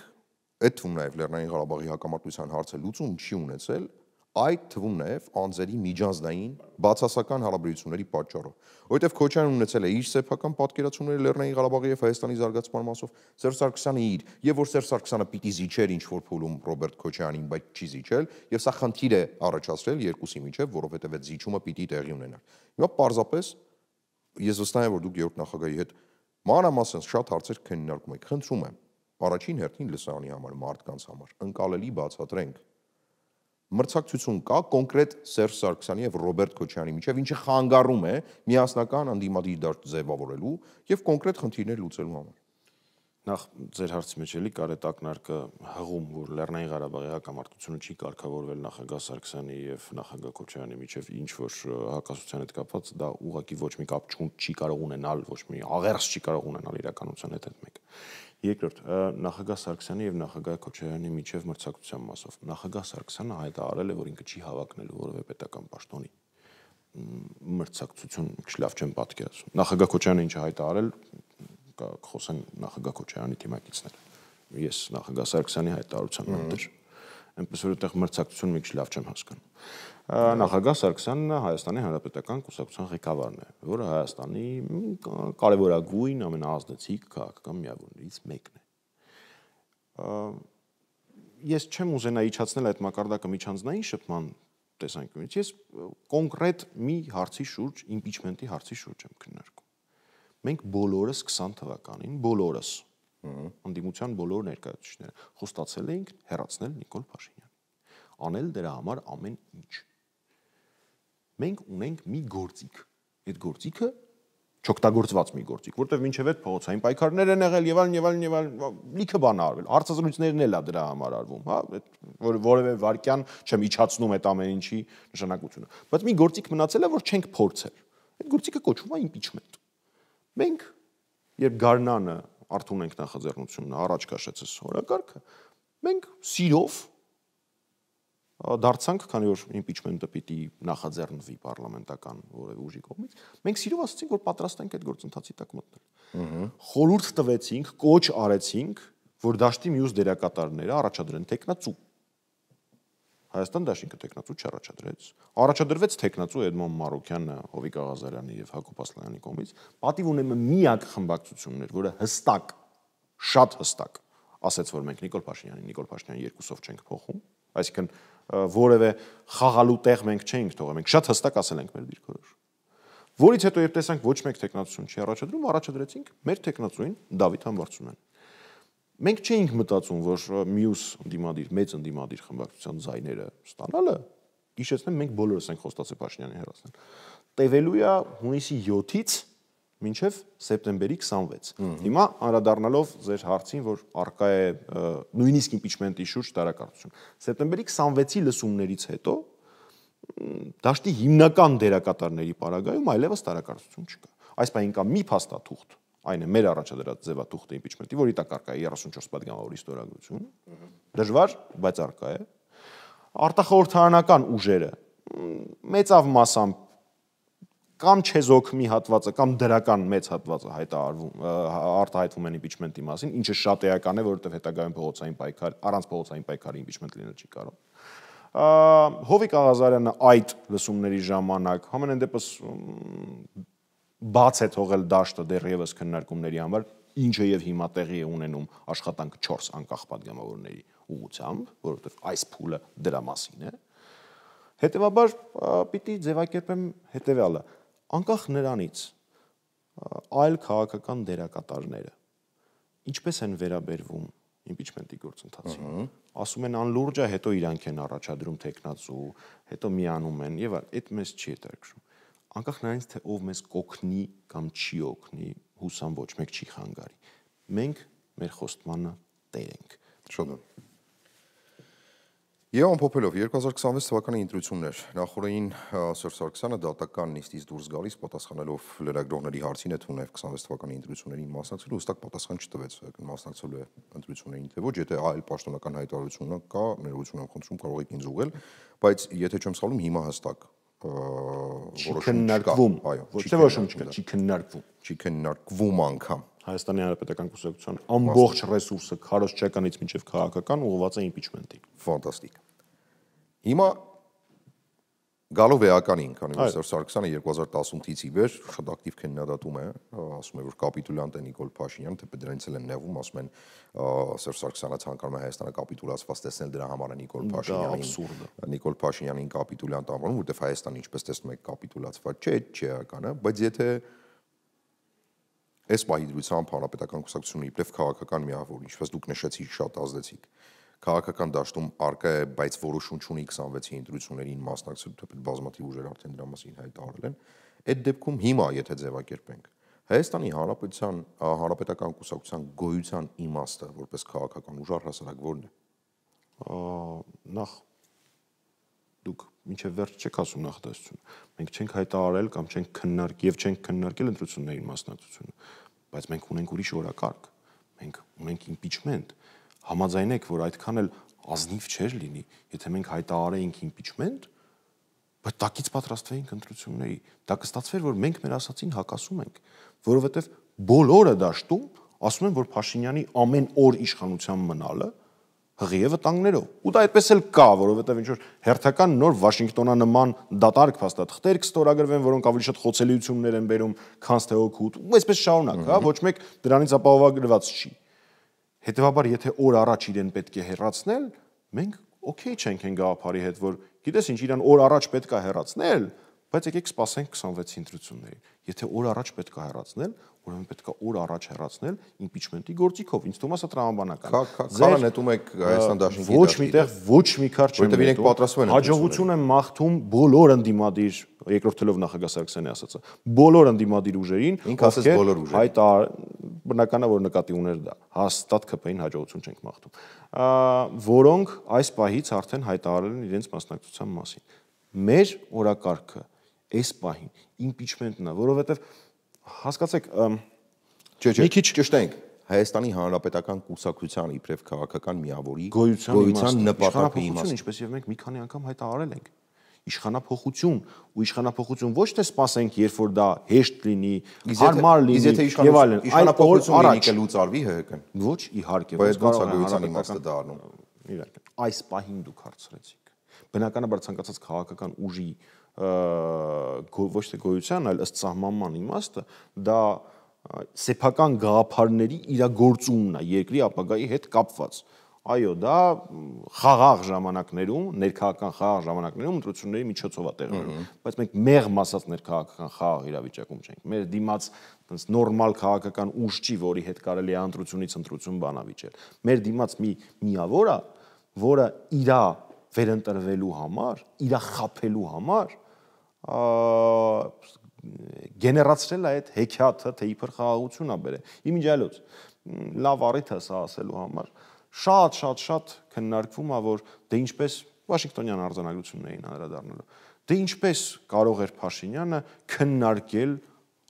այդ թվում նաեւ Լեռնային Ղարաբաղի հակամարտության հարցը լուծում չի ունեցել այդ թվում նաև անձերի միջանձնային բացասական հարաբերությունների պատճառով, որովհետև Քոչարյանն ունեցել է իր սեփական պատկերացումները Լեռնային Ղարաբաղի եւ Հայաստանի զարգացման մասով, Սերժ Սարգսյանը իր, եւ որ Սերժ Սարգսյանը պիտի զիջեր ինչ որ փուլում Ռոբերտ Քոչարյանին, բայց չի զիջել, եւ սա խնդիր է առաջացրել երկուսի միջեւ, որովհետև այդ զիջումը պիտի տեղի ունենար։ Հիմա պարզապես ես վստահ եմ, որ դուք երրորդ նախագահի հետ մանրամասն շատ հարցեր քննարկում եք, խնդրում եմ, առաջին հերթին լսարանի համար, մարդկանց համար, ընկալելի բացատրենք մրցակցություն կա կոնկրետ Սերժ Սարգսյանի եւ Ռոբերտ Քոչարյանի միջեւ, ինչը խանգարում է միասնական անդիմադիր դաշտ ձևավորելու եւ կոնկրետ խնդիրներ լուծելու համար։ Նախ ձեր հարցի մեջ էլի կար այդ ակնարկը հղում, որ Լեռնային Ղարաբաղի հակամարտությունը չի կարգավորվել նախագահ Սարգսյանի եւ նախագահ Քոչարյանի միջեւ, ինչ որ հակասության հետ կապված, դա ուղղակի ոչ մի կապ չի կարող ունենալ, ոչ մի աղերս չի կարող ունենալ իրականության հետ այդ մեկը։ Երկրորդ, նախագահ Սարգսյանի եւ նախագահ Քոչարյանի միջև մրցակցության մասով նախագահ Սարգսյանը հայտարարել է, որ ինքը չի հավակնելու որևէ պետական պաշտոնի մրցակցություն, ինչ լավ չեմ պատկերացնում։ Նախագահ Քոչարյանը ինչ հայտարարել, կխոսեն նախագահ Քոչարյանի թիմակիցները։ Ես նախագահ Սարգսյանի հայտարարության մտեր, այնպես որ այդտեղ մրցակցություն մի քիչ լավ չեմ հասկանում։ Նախագահ Սարգսյանն Հայաստանի Հանրապետական կուսակցության ղեկավարն է, որը Հայաստանի կարևորագույն ամենաազդեցիկ քաղաքական միավորներից մեկն է։ Ես չեմ ուզենա իջացնել այդ մակարդակը միջանձնային շփման տեսանկյունից, ես կոնկրետ մի հարցի շուրջ, իմպիչմենտի հարցի շուրջ եմ քննարկում։ Մենք բոլորս 20 թվականին, բոլորս, ընդդիմության բոլոր ներկայացուցիչները խոստացել էինք հեռացնել Նիկոլ Փաշինյանին, անել դրա համար ամեն ինչ։ Մենք ունենք մի գործիք, այդ գործիքը չօգտագործված մի գործիք, որտեղ մինչև այդ փողոցային պայքարներ են եղել եւ այլն, լիքը բան արվել, հարցազրույցներն էլ է դրա համար արվում, հա, որևէ վարքյան չեմ իջացնում այդ ամեն ինչի նշանակությունը, բայց մի գործիք մնացել է, որ չենք փորձել։ Այդ գործիքը կոչվում է իմպիչմենտ։ Մենք, երբ Գարնանը Արթուն ենք նախաձեռնությունը առաջ քաշեցս օրակարգը, մենք սիրով դարձանք, քանի որ իմպիչմենտը պիտի նախաձեռնվի պարլամենտական որևէ ուժի կողմից, մենք սիրով ասացինք, որ պատրաստ ենք այդ գործընթացի տակ մտնել։ Խորհուրդ տվեցինք, կոչ արեցինք, որ դաշտի մյուս դերակատարները առաջադրեն տեխնացու։ Հայաստան դաշինքը տեխնացու չառաջադրեց։ Առաջադրվեց տեխնացու Էդմոն Մարոկյանը, Հովիկ Աղազարյանի եւ Հակոբ Ասլանյանի կողմից։ Պատիվ ունեմ միակ խմբակցություններ, որը հստակ, շատ հստակ ասաց, որ մենք Նիկոլ Փաշինյանին երկուսով չենք փոխում, այսինքն որևէ խաղալու տեղ մենք չենք թողել, մենք շատ հստակ ասել ենք մեր դիրքորոշ։ Որից հետո երբ տեսանք ոչ մեկ տեխնացություն չի առաջադրում, առաջադրեցինք մեր տեխնացուին Դավիթ Համբարձումյանին։ Մենք չէինք մտածում, որ մյուս ընդդիմադիր, մեծ ընդդիմադիր խմբակցության ձայները ստանալը, հիշեցնեմ, մենք բոլորս ենք խոստացել Փաշինյանին հեռացնել։ Տևելու է հունիսի 7-ից մինչև սեպտեմբերի 26։ Հիմա անդրադառնալով ձեր հարցին, որ արկա է նույնիսկ իմպիչմենտի շուրջ տարակարծություն։ Սեպտեմբերի 26-ի լսումներից հետո դաշտի հիմնական դերակատարների պարագայում այլևս տարակարծություն չկա։ Այս պահին կա մի փաստաթուղթ, այն է մեր առաջադրած ձևաթուղթը իմպիչմենտի, որի տակ արկա է 34 պատգամավորի ստորագրություն, դժվար, բայց արկա է։ Արտախորհրդարանական ուժերը մեծավ մասամբ կամ չեզոք մի հատվածը, կամ դրական մեծ հատվածը արտահայտվում են իմպիչմենտի մասին, ինչը շատ էական է, որովհետև հետագայում փողոցային պայքար, առանց փողոցային պայքարի իմպիչմենտ լինել չի կարող։ Հովիկ Աղազարյանը այդ լսումների ժամանակ համենայն դեպս բաց է թողել դաշտը դեռևս քննարկումների համար, ինչը եւ հիմա տեղի է ունենում աշխատանք 4 անկախ падգամավորների ուղղությամբ, որովհետեւ այս փուլը դրա մասին է։ Հետևաբար պիտի ձևակերպեմ հետեւյալը. անկախ նրանից այլ քաղաքական դերակատարները ինչպես են վերաբերվում impeachment-ի գործընթացին։ Ասում են անլուրջ է, հետո իրանք են առաջադրում տեխնացու, հետո միանում են եւ այդ մեզ չի հետաքրքրում։ Անկախ նրանից թե ով մեզ կօգնի կամ չի օգնի, հուսամ ոչ մեկ չի խանգարի։ Մենք մեր խոստմանը տեր ենք։ Շատ լավ։ Եվ ամփոփելով 2026 թվականի ընտրություններ, նախորդին Սերժ Սարգսյանը դատական նիստից դուրս գալիս պատասխանելով լրագրողների հարցին, թե ունեւ 26 թվականի ընտրություններին մասնակցելու, հստակ պատասխան չտվեց, մասնակցելու է ընտրություններին, թե ոչ, եթե այլ պաշտոնական հայտարարություն կա, ներողություն եմ խնդրում, կարող եք ինձ ուղղել, բայց եթե չեմ սխալվում, հիմա հստակ քննարկվում, ոչ թե որոշում չկա, չի քննարկվում, չի քննարկվում անգամ։ Հայաստանի Հանրապետական Կուսակցության ամբողջ ռեսուրսը քարոզչականից մինչև քաղաքական ուղղված է impeachment-ի։ Ֆանտաստիկ։ Հիմա գալով էականին, քանի որ Սերժ Սարգսյանը 2018-ից ի վեր շատ ակտիվ քննադատում է, ասում է, որ կապիտուլյանտ է Նիկոլ Փաշինյանը, թեպետ դրանից էլ են նեղվում, ասում են Սերժ Սարգսյանը ցանկանում է Հայաստանը կապիտուլացված տեսնել, դրա համար է Նիկոլ Փաշինյանին կապիտուլյանտ անվանում, որտեղ Հայաստանը ինչպես տեսնում եք կապիտուլացված չէ, չէ էականը, բայց եթե այս պահի դրությամբ Հանրապետական Կուսակցությունը իբրև քաղաքական միավոր, ինչպես դուք նշեցիք, շատ ազդեցիք, քաղաքական դաշտում արկա է, բայց որոշում չունի 26-ի ընտրություններին մասնակցելու, թեպետ բազմաթիվ ուժեր արդեն դրա մասին հայտարարել են, այդ դեպքում հիմա եթե ձևակերպենք, Հայաստանի Հանրապետական Կուսակցության գոյության իմաստը որպես քաղաքական ուժ առհասարակ որն է։ Նախ դուք մինչև վերջ չեք ասում նախադասությունը։ Մենք չենք հայտարարել կամ չենք քննարկել ընտրությունների մասնակցությունը, բայց մենք ունենք ուրիշ օրակարգ։ Մենք ունենք impeachment։ Համաձայնեք, որ այդքան էլ ազնիվ չէր լինի, եթե մենք հայտարարեինք impeachment, բայց տակից պատրաստվեինք ընտրությունների։ Դա կստացվեր, որ մենք մեր ասացին հակասում ենք, որովհետև բոլորը դաշտում ասում են, որ Փաշինյանի ամեն օր իշխանության մնալը հղի է վտանգներով։ Ու դա այդպես էլ կա, որովհետև ինչ որ հերթական նոր Վաշինգտոնանման դատարկ փաստաթղթեր կստորագրվեն, որոնք ավելի շատ խոցելիություններ են բերում, քան թե օգուտ, ու այսպես շարունակ, հա, ոչ մեկ դրանից ապահովագրված չի։ Հետևաբար, եթե օր առաջ իրեն պետք է հեռացնել, մենք օքեյ չենք այն գաղափարի հետ, որ գիտես ինչ, իրան օր առաջ պետք է հեռացնել, բայց եկեք սպասենք 26-ի ընտրություններին։ Եթե օր առաջ պետք է հեռացնել, ուրեմն պետք է օր առաջ հեռացնել impeachment-ի գործիքով։ Ինձ թվում է սա տրամաբանական։ Քարը նետում եք Հայաստան Դաշնքի ոչ միտեղ ոչ մի քար չեմ նետում։ Որտեղ իրենք պատրաստվում են։ Հաջողություն եմ մաղթում բոլոր ընդդիմադիր, երկրորդելով նախագահ Սարգսյանի ասածը, բոլոր ընդդիմադիր ուժերին, ինքը ասես բոլոր ուժեր։ Բնականա որ նկատի ուներ դա։ Հաստատ ԿՊ-ին հաջողություն չենք մաղթում։ Որոնք այս պահից արդեն հայտարարել են իրենց մասնակցության մասին։ Մեր օրակարգը այս պահին impeachment-ն է, որովհետև հասկացեք, մի քիչ ճշտենք Հայաստանի Հանրապետական Կուսակցության իբրև քաղաքական միավորի գոյության նպատակը իմաստը, ինչպես եւ մենք մի քանի անգամ հայտարարել ենք, իշխանափոխություն ու իշխանափոխություն ոչ թե սпасենք, երբ որ դա հեշտ լինի, հարմար լինի եւ այլն, իշխանափոխություն լինի կլուծարվի ՀՀԿ-ն։ Ոչ, իհարկե, բայց ո՞նց է գոյության իմաստը դա առնում։ Իհարկե, այս պահին դուք հարցրեցիք։ Բնականաբար ցանկացած քաղաքական ուժի ոչ թե գոյության, այլ ըստ սահմանման իմաստը դա սեփական գաղափարների իրագործումն է երկրի ապագայի հետ կապված։ Այո, դա խաղաղ ժամանակներում, ներքաղաքական խաղաղ ժամանակներում ընտրությունների միջոցով է տեղի ունենում, բայց մենք մեղմ ասած ներքաղաքական խաղաղ իրավիճակում չենք։ Մեր դիմաց այնպես նորմալ քաղաքական ուժ չի, որի հետ կարելի է ընտրությունից ընտրություն բանավիճել։ Մեր դիմաց մի միավոր է, որը իրա վերընտրվելու համար, իրա խափելու համար գեներացրել է այդ հեքիաթը, թե իբր խաղաղություն է բերել։ Իմիջիայլոց լավ առիթ է սա ասելու համար շատ քննարկվում է, որ դե ինչպես Վաշինգտոնյան արձանագրություններին անդրադառնալով, դե ինչպես կարող էր Փաշինյանը քննարկել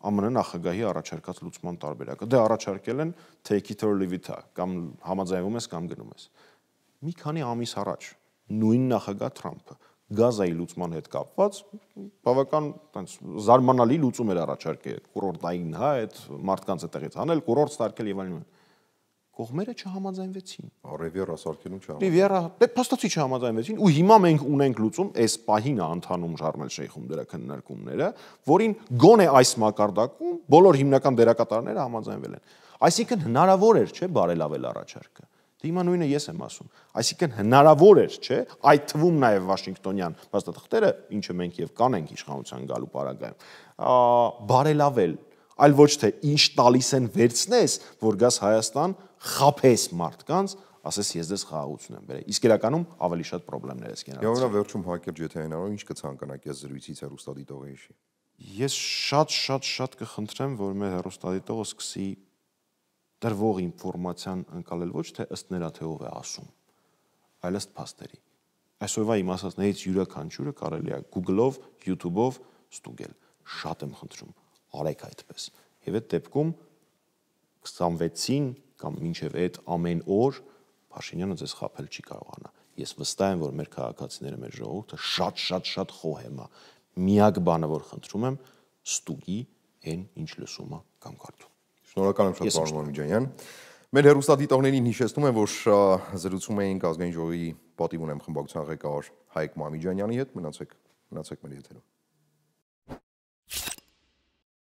ԱՄՆ նախագահի առաջարկած լուծման տարբերակը։ Դե առաջարկել են take it or leave it, կամ համաձայնվում ես կամ գնում ես։ Մի քանի ամիս առաջ նույն նախագահ Թրամփը գազայի լուծման հետ կապված բավական զարմանալի լուծում էր առաջարկել կուրորտային, հա, այդ մարդկանց այդտեղից անել, կուրորտ ստարկել եւ այլն։ կողմերը չհամաձայնվեցին։ Ռիվիերա սարքելուն չհամաձայնվեցին։ Ռիվիերա, փաստացի չհամաձայնվեցին ու հիմա մենք ունենք լուծում, այս պահին է ընթանում Շարմ էլ Շեյխում դրա քննարկումները, որին գոնե այս մակարդակում բոլոր հիմնական դերակատարները համաձայնվել են։ Այսինքն հնարավոր էր, չէ, բարելավել առաջարկը։ Դե հիմա նույնը ես եմ ասում։ Այսինքն հնարավոր էր, չէ, այդ թվում նաև Վաշինգտոնյան փաստաթղթերը, ինչը մենք եւ կանենք իշխանության գալու պարագայում, բարելավել, այլ ոչ թե ինչ տալիս են վերցնես, որ գաս Հայաստան, խափես մարդկանց, ասես ես դες խաղաղություն եմ բերել։ Իսկ իրականում ավելի շատ խնդիրներ ես գեներացել։ Եվ վերջում Հայկեր Ջեթյանով ինչ կցանկանաք ես զրույցից հեռուստադիտողի հիշի։ Ես շատ կխնդրեմ, որ մեր հեռուստադիտողը սկսի դրվող ինֆորմացիան ընկալել ոչ թե ըստ նրա թե ով է ասում, այլ ըստ փաստերի։ Այսօրվա իմ ասածներից յուրաքանչյուրը կարելի է Google-ով, YouTube-ով ստուգել։ Շատ եմ խնդրում, արեք այդպես։ Եվ այդ դեպքում 26-ին կամ մինչև այդ ամեն օր Փաշինյանը ձեզ խաբել չի կարողանա։ Ես վստահ եմ, որ մեր քաղաքացիները, մեր ժողովուրդը շատ խոհեմ է։ Միակ բանը, որ խնդրում եմ, ստուգի այն, ինչ լսում է կամ կարդում։ Շնորհակալ եմ շատ, պարոն Մամիջանյան։ Մեր հեռուստադիտողներին հիշեցնում եմ, որ զրուցում էինք Ազգային ժողովի պատիվ ունեմ խմբակցության ղեկավար Հայկ Մամիջանյանի հետ։ Մնացեք մեր եթերում։